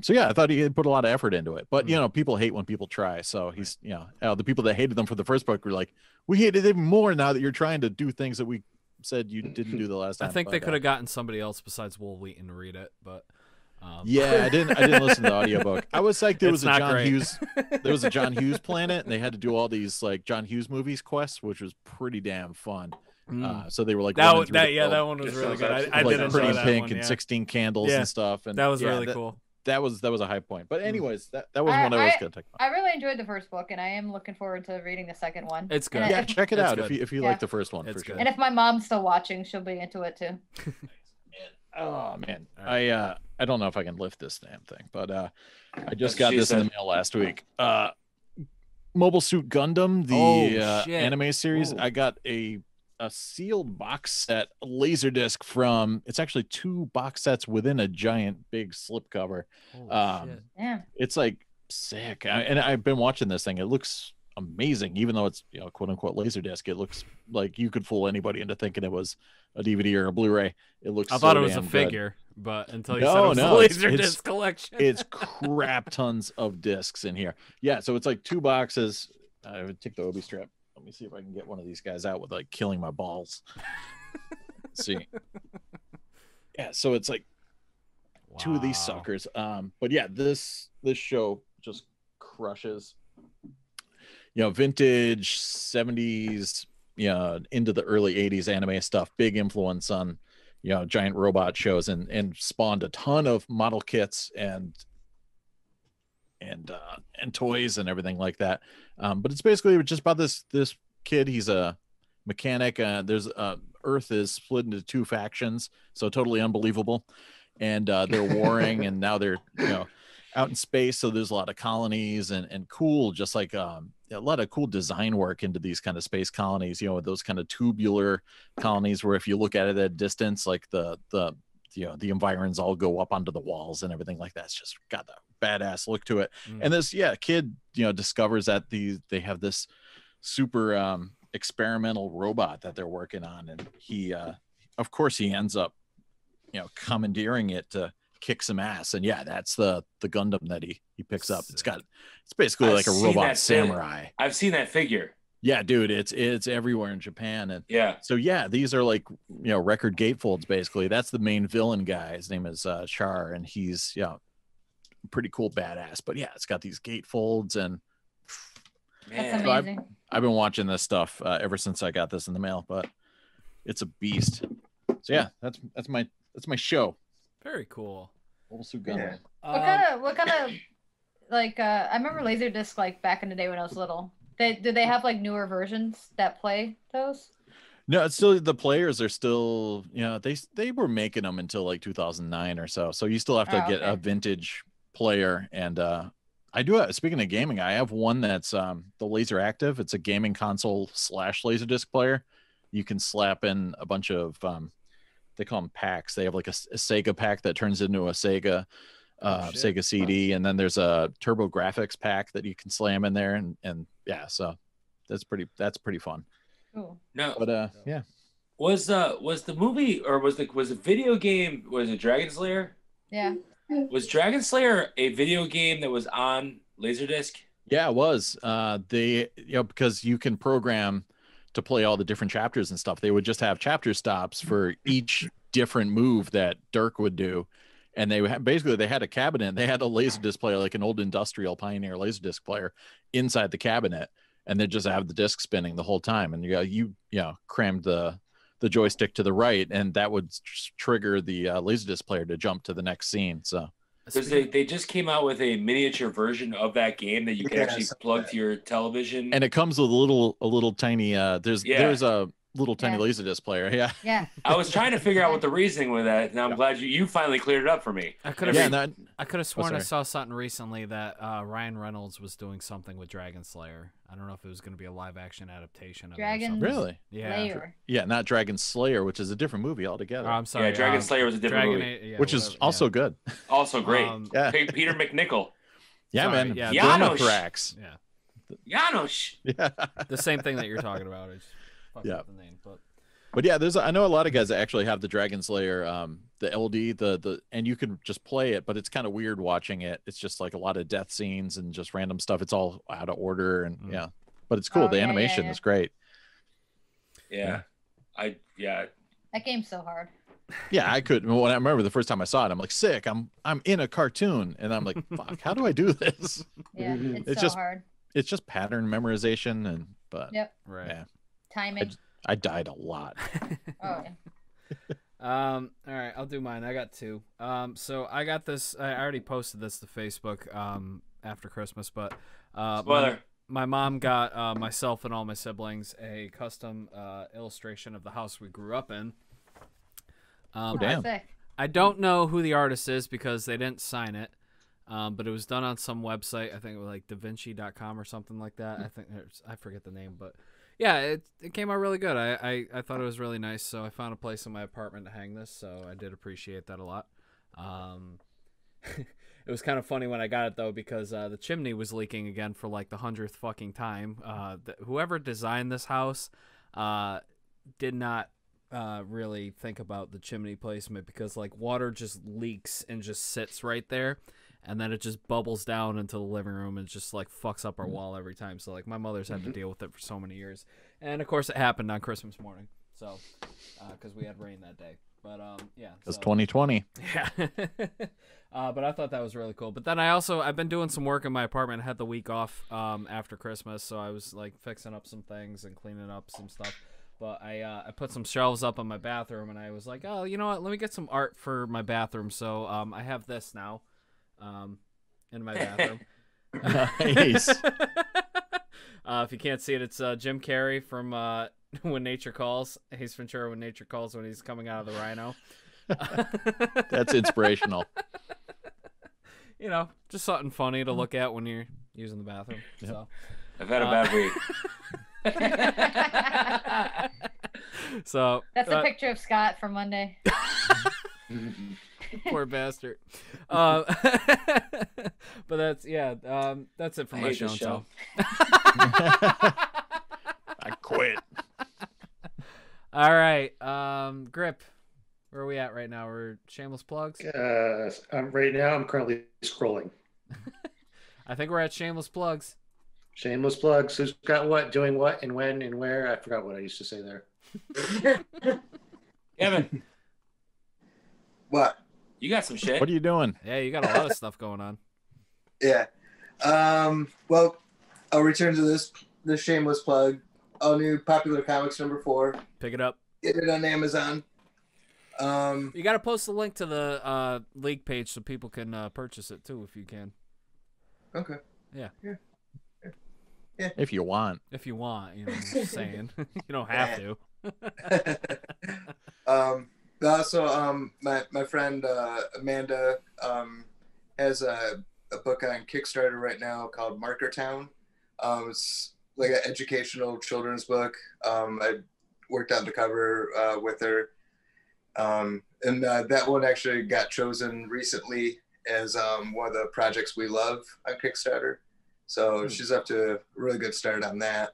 so yeah, I thought he had put a lot of effort into it. But people hate when people try. So he's the people that hated them for the first book were like, we hate it even more now that you're trying to do things that we said you didn't do the last time. I think they could have gotten somebody else besides Will Wheaton to read it, but yeah, I didn't listen to the audiobook. I was like, there was It's a not John great. Hughes, there was a John Hughes planet, and they had to do all these like John Hughes movies quests, which was pretty damn fun. So they were like that running through the that world, one was really good. I like did Pretty enjoy in that Pink one, and yeah. 16 Candles Yeah, and stuff, and that was really cool. That was a high point. But anyways, that was one I was gonna talk about. I really enjoyed the first book, and I am looking forward to reading the second one. It's good. And Yeah, if- check it It's out good. if you Yeah. like the first one. It's For sure. good. And if my mom's still watching, she'll be into it too. Oh man, I don't know if I can lift this damn thing, but I just That's got what she this in the said. mail last week. Mobile Suit Gundam, Oh, the shit. anime series. Ooh. I got a sealed box set, Laserdisc from. It's actually 2 box sets within a giant big slipcover. Holy shit. Yeah. It's like sick, and I've been watching this thing. It looks amazing, even though it's quote unquote Laserdisc. It looks like you could fool anybody into thinking it was a DVD or a Blu-ray. It looks. I thought so it was a damn good. figure, but until you No, said it was no, a it's- laser it's- disc collection. It's crap tons of discs in here. Yeah, so it's like 2 boxes. I would take the Obi strap. Let me see if I can get one of these guys out with like killing my balls. Let's see. Yeah, so it's like 2 of these Wow. suckers. But yeah, this show just crushes. Vintage 70s, into the early 80s anime stuff. Big influence on giant robot shows, and spawned a ton of model kits and toys and everything like that. But it's basically just about this kid. He's a mechanic. There's Earth is split into 2 factions, so totally unbelievable. And they're warring, and now they're out in space. So there's a lot of colonies and cool, just like a lot of cool design work into these kind of space colonies. With those kind of tubular colonies where if you look at it at a distance, like the environs all go up onto the walls and everything like that. It's just got that badass look to it. And this kid discovers that they have this super experimental robot that they're working on, and he of course he ends up commandeering it to kick some ass. And that's the Gundam that he picks up. It's basically I've like a seen robot that samurai. I've seen that figure. Yeah, dude, it's everywhere in Japan. And Yeah. so these are like record gatefolds basically. That's the main villain guy. His name is Char, and he's pretty cool, badass. But yeah, it's got these gatefolds and That's amazing. I've been watching this stuff ever since I got this in the mail, but it's a beast. So yeah, that's my show. Very cool. Also good. What kind of like I remember Laserdisc like back in the day when I was little. Did they have like newer versions that play those? No, it's still the players are still, you know, they were making them until like 2009 or so. So you still have to get a vintage player. And I do speaking of gaming, I have one that's the Laser Active. It's a gaming console / Laserdisc player. You can slap in a bunch of they call them packs. They have like a Sega pack that turns into a Sega Sega CD, and then there's a Turbo Graphics pack that you can slam in there, and yeah, so that's pretty fun. Cool. No, but yeah, was the movie or was the video game, was it Dragon Slayer? Yeah. Was Dragon Slayer a video game that was on Laserdisc? Yeah, it was. Because you can program to play all the different chapters and stuff. They would just have chapter stops for each different move that Dirk would do. And they had a cabinet. They had a Laserdisc player, like an old industrial Pioneer Laserdisc player inside the cabinet. And they just have the disc spinning the whole time. And you crammed the joystick to the right, and that would trigger the Laserdisc player to jump to the next scene. So because they just came out with a miniature version of that game that you can actually plug to your television, and it comes with a little tiny there's a little tiny Laserdisc player. Yeah. I was trying to figure out what the reasoning with that, and I'm glad you finally cleared it up for me. I could have sworn I saw something recently that Ryan Reynolds was doing something with Dragon Slayer. I don't know if it was going to be a live action adaptation of Dragon Really? Slayer. Yeah, not Dragon Slayer, which is a different movie altogether. Oh, I'm sorry. Yeah, Dragon Slayer was a different movie, which is also good. Also great. Peter McNichol. Yeah, sorry, man. yeah, Janos. Yeah. Janos. Yeah. The same thing that you're talking about. The name, but yeah, I know a lot of guys that actually have the Dragon Slayer, the LD, and you can just play it, but it's kind of weird watching it. It's just like a lot of death scenes and just random stuff. It's all out of order, and but it's cool. The animation is great. Yeah. That game's so hard. Yeah, I could. When I remember the first time I saw it, I'm like, sick. I'm in a cartoon, and I'm like, fuck, how do I do this? Yeah, it's so just hard. It's just pattern memorization, Yep. Right. Yeah. Timing. I died a lot. Oh yeah. All right, I'll do mine. I got two. So I got this. I already posted this to Facebook after Christmas, but spoiler. My mom got myself and all my siblings a custom illustration of the house we grew up in. Damn. I don't know who the artist is because they didn't sign it, but it was done on some website. I think it was like DaVinci.com or something like that. I forget the name, but yeah, it came out really good. I thought it was really nice, so I found a place in my apartment to hang this, so I did appreciate that a lot. It was kind of funny when I got it, though, because the chimney was leaking again for like the 100th fucking time. Whoever designed this house did not really think about the chimney placement, because like water just leaks and just sits right there, and then it just bubbles down into the living room and just like fucks up our wall every time. So like my mother's had to deal with it for so many years, and of course it happened on Christmas morning, so because we had rain that day. But yeah, it's 2020. Yeah. But I thought that was really cool. But then I've been doing some work in my apartment. I had the week off after Christmas, so I was like fixing up some things and cleaning up some stuff. But I put some shelves up in my bathroom, and I was like, oh, you know what? Let me get some art for my bathroom. So I have this now in my bathroom. Nice. If you can't see it, it's Jim Carrey from When Nature Calls. Ace Ventura When Nature Calls, when he's coming out of the rhino. That's inspirational. You know, just something funny to look at when you're using the bathroom. Yep. So I've had a bad week. So that's a picture of Scott from Monday. Poor bastard. But that's it for my show. I quit. All right, Grip, where are we at right now? We're shameless plugs. Right now, I'm currently scrolling. I think we're at shameless plugs. Shameless plugs. Who's got what, doing what, and when, and where? I forgot what I used to say there. Kevin. What? You got some shit. What are you doing? Yeah, you got a lot of stuff going on. Yeah. Well, I'll return to this shameless plug. All new Popular Comics #4. Pick it up. Get it on Amazon. You got to post the link to the league page so people can purchase it too, if you can. Okay. Yeah. Yeah. If you want. If you want, you know what I'm saying. You don't have to. Also, my friend Amanda has a book on Kickstarter right now called Marker Town. It's like an educational children's book. I worked on the cover with her. And that one actually got chosen recently as one of the projects we love on Kickstarter. So she's up to a really good start on that.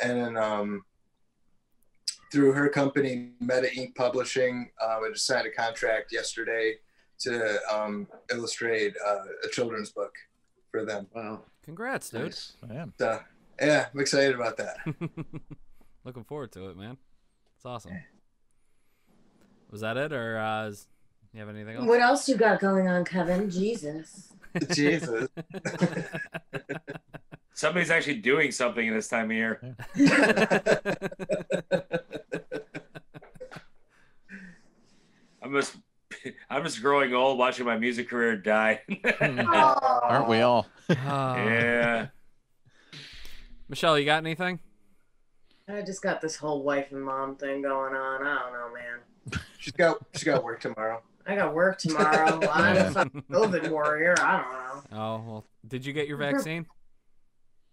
And then through her company, Meta Inc. Publishing, I just signed a contract yesterday to illustrate a children's book for them. Wow. Congrats, dude. Nice. So, yeah, I'm excited about that. Looking forward to it, man. It's awesome. Was that it, or you have anything else? What else you got going on, Kevin? Jesus. Jesus. Somebody's actually doing something in this time of year. I'm just growing old, watching my music career die. Aren't we all? Yeah. Michelle, you got anything? I just got this whole wife and mom thing going on. I don't know, man. She's got work tomorrow. I got work tomorrow. I'm a fucking COVID warrior. I don't know. Oh, well, did you get your vaccine?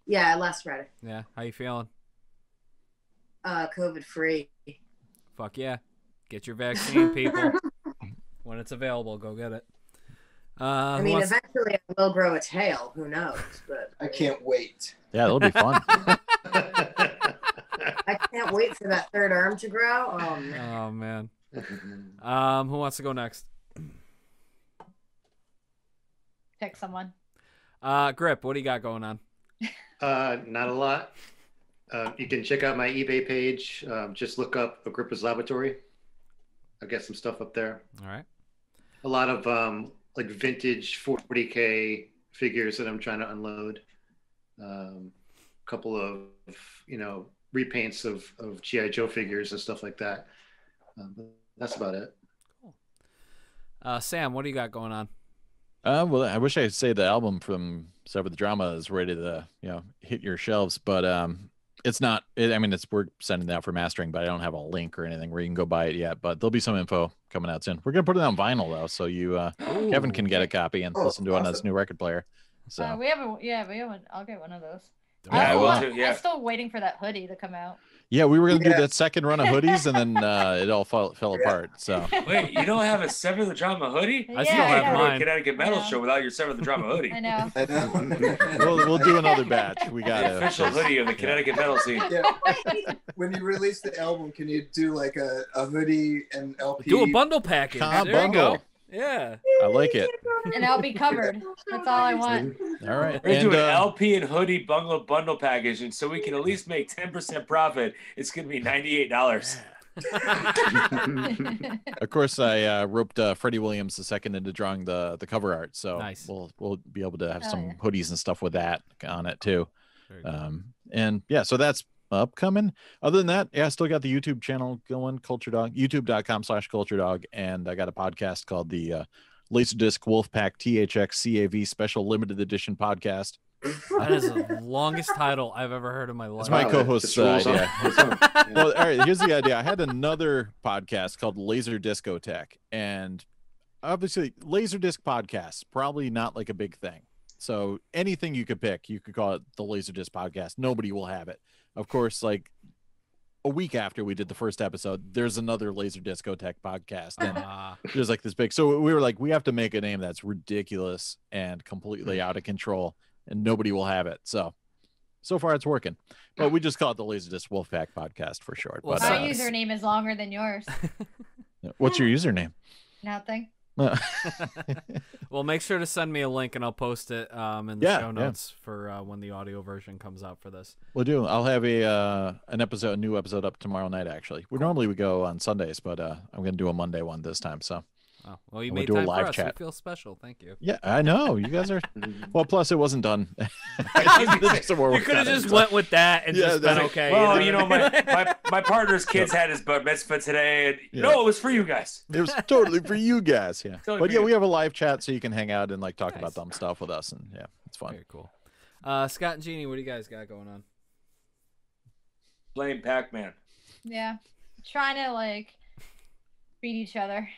Yeah, last Friday. Yeah, how you feeling? COVID free. Fuck yeah. Get your vaccine, people. When it's available, go get it. I mean, eventually I will grow a tail. Who knows? But I can't wait. Yeah, that'll be fun. I can't wait for that third arm to grow. Oh man. Oh man. Who wants to go next? Pick someone. Grip, what do you got going on? Not a lot. You can check out my eBay page. Just look up Agrippa's Laboratory. I've got some stuff up there. All right. A lot of like vintage 40K figures that I'm trying to unload. Couple of, repaints of G.I. Joe figures and stuff like that. But that's about it. Cool. Sam, what do you got going on? Well, I wish I could say the album from Sever the Drama is ready to, hit your shelves, but it's not. We're sending it out for mastering, but I don't have a link or anything where you can go buy it yet. But there'll be some info coming out soon. We're gonna put it on vinyl though, so you, Kevin, can get a copy and listen to it on his new record player. So we haven't. I'll get one of those. Yeah, I'm still waiting for that hoodie to come out. Yeah, we were gonna do that second run of hoodies, and then it all fell apart. So wait, you don't have a Sever the Drama hoodie? I still have mine. Connecticut Metal Show without your Sever the Drama hoodie. I know. we'll do another batch. We got the official hoodie of the Connecticut metal scene. Yeah. When you release the album, can you do like a hoodie and LP? Do a bundle package. There you go. Yeah. I like it. And I'll be covered. That's all I want. All right. We're doing an LP and hoodie bundle package, and so we can at least make 10% profit. It's going to be $98. Of course, I roped Freddie Williams II into drawing the cover art, so nice. We'll be able to have some hoodies and stuff with that on it too. And yeah, so that's upcoming. Other than that, I still got the YouTube channel going, Culturedog, youtube.com/Culturedog, and I got a podcast called the Laserdisc Wolfpack THX CAV Special Limited Edition Podcast. That is the longest title I've ever heard in my life. It's my co-host's idea. Well, all right, here's the idea. I had another podcast called Laser Discotheque, and obviously Laserdisc podcasts, probably not like a big thing. So anything you could pick, you could call it the Laserdisc podcast. Nobody will have it. Of course, like a week after we did the first episode, there's another Laser Discotheque podcast, and there's like this big. So we were like, we have to make a name that's ridiculous and completely out of control, and nobody will have it. So far it's working, but we just call it the Laserdisc Wolfpack podcast for short. Well, but my username is longer than yours. What's your username? Nothing. Well, make sure to send me a link and I'll post it in the show notes for when the audio version comes out for this. We'll do. I'll have a new episode up tomorrow night. Actually, normally we go on Sundays, but I'm gonna do a Monday one this time. So Oh, well, you And we made do a time live for us. chat. We feel special. Thank you. Yeah, I know. You guys are. Well, plus it wasn't done. You could have just went with that and just been okay. Well, you know, my partner's kids had his bar mitzvah today, and no, it was for you guys. It was totally for you guys. Yeah. Totally But for yeah, you. we have a live chat so you can hang out and like talk about dumb stuff with us, and yeah, it's fun. Very cool. Scott and Jeannie, what do you guys got going on? Playing Pac-Man. Yeah. Trying to like beat each other.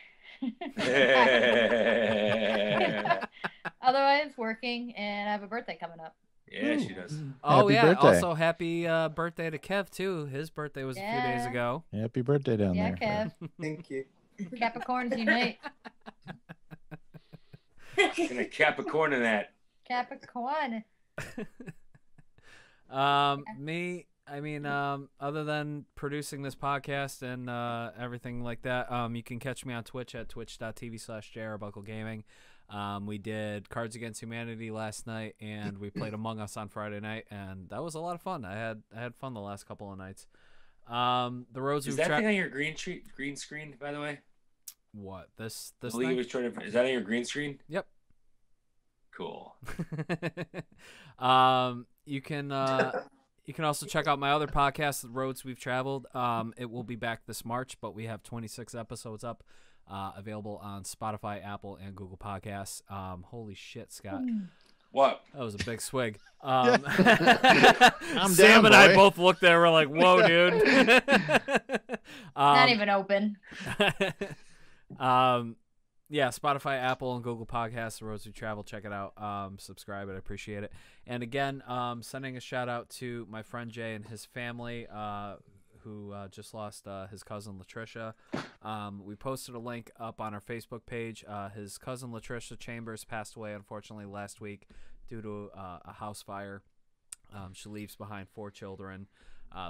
Otherwise, working, and I have a birthday coming up. Yeah, she does. Oh, Happy yeah. birthday. Also, happy birthday to Kev, too. His birthday was a few days Yeah. ago. Happy birthday down Yeah, there. Kev. Thank you. Capricorns unite. Gonna Capricorn in that. Capricorn. Me, I mean, other than producing this podcast and everything like that, you can catch me on Twitch at twitch.tv/JRBuckleGaming. We did Cards Against Humanity last night, and we played Among Us on Friday night, and that was a lot of fun. I had fun the last couple of nights. The roads Is we've that thing on your green screen, by the way? What this The thing? League was trying to. Is that on your green screen? Yep. Cool. You can also check out my other podcast, The Roads We've Traveled. It will be back this March, but we have 26 episodes up, available on Spotify, Apple, and Google Podcasts. Holy shit, Scott. What? That was a big swig. I'm Sam down, and I boy. both looked there. We're like, whoa, dude. Not even open. Yeah, Spotify, Apple, and Google Podcasts, The Roads We Travel. Check it out. Subscribe. I'd appreciate it. And again, sending a shout out to my friend Jay and his family, who just lost his cousin Latricia. We posted a link up on our Facebook page. His cousin Latricia Chambers passed away, unfortunately, last week due to a house fire. She leaves behind 4 children.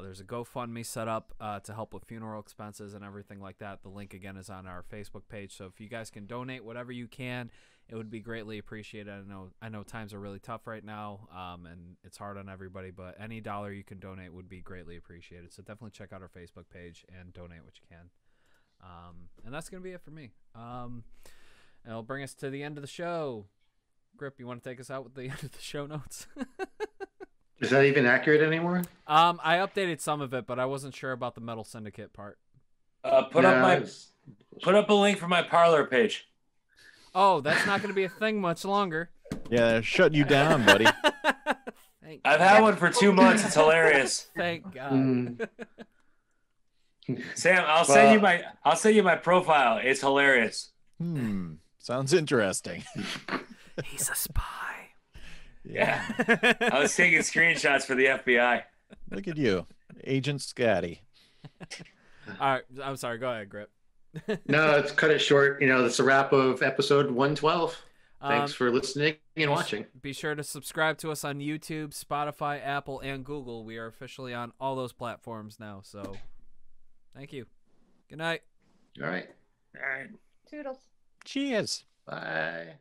There's a GoFundMe set up to help with funeral expenses and everything like that. The link, again, is on our Facebook page. So if you guys can donate whatever you can, it would be greatly appreciated. I know times are really tough right now, and it's hard on everybody, but any dollar you can donate would be greatly appreciated. So definitely check out our Facebook page and donate what you can. And that's going to be it for me. And it'll bring us to the end of the show. Grip, you want to take us out with the end of the show notes? Is that even accurate anymore? I updated some of it, but I wasn't sure about the Metal Syndicate part. Put up a link for my Parlor page. Oh, that's not going to be a thing much longer. Yeah, they're shutting you down, buddy. I've had one for 2 months. It's hilarious. Thank God. Sam, I'll send you my profile. It's hilarious. Sounds interesting. He's a spy. Yeah. I was taking screenshots for the FBI. Look at you, Agent Scotty. All right, I'm sorry. Go ahead, Grip. No, let's cut it short. That's a wrap of episode 112. Thanks for listening and watching. Be sure to subscribe to us on YouTube, Spotify, Apple, and Google. We are officially on all those platforms now. So thank you. Good night. All right. Toodles. Cheers. Bye.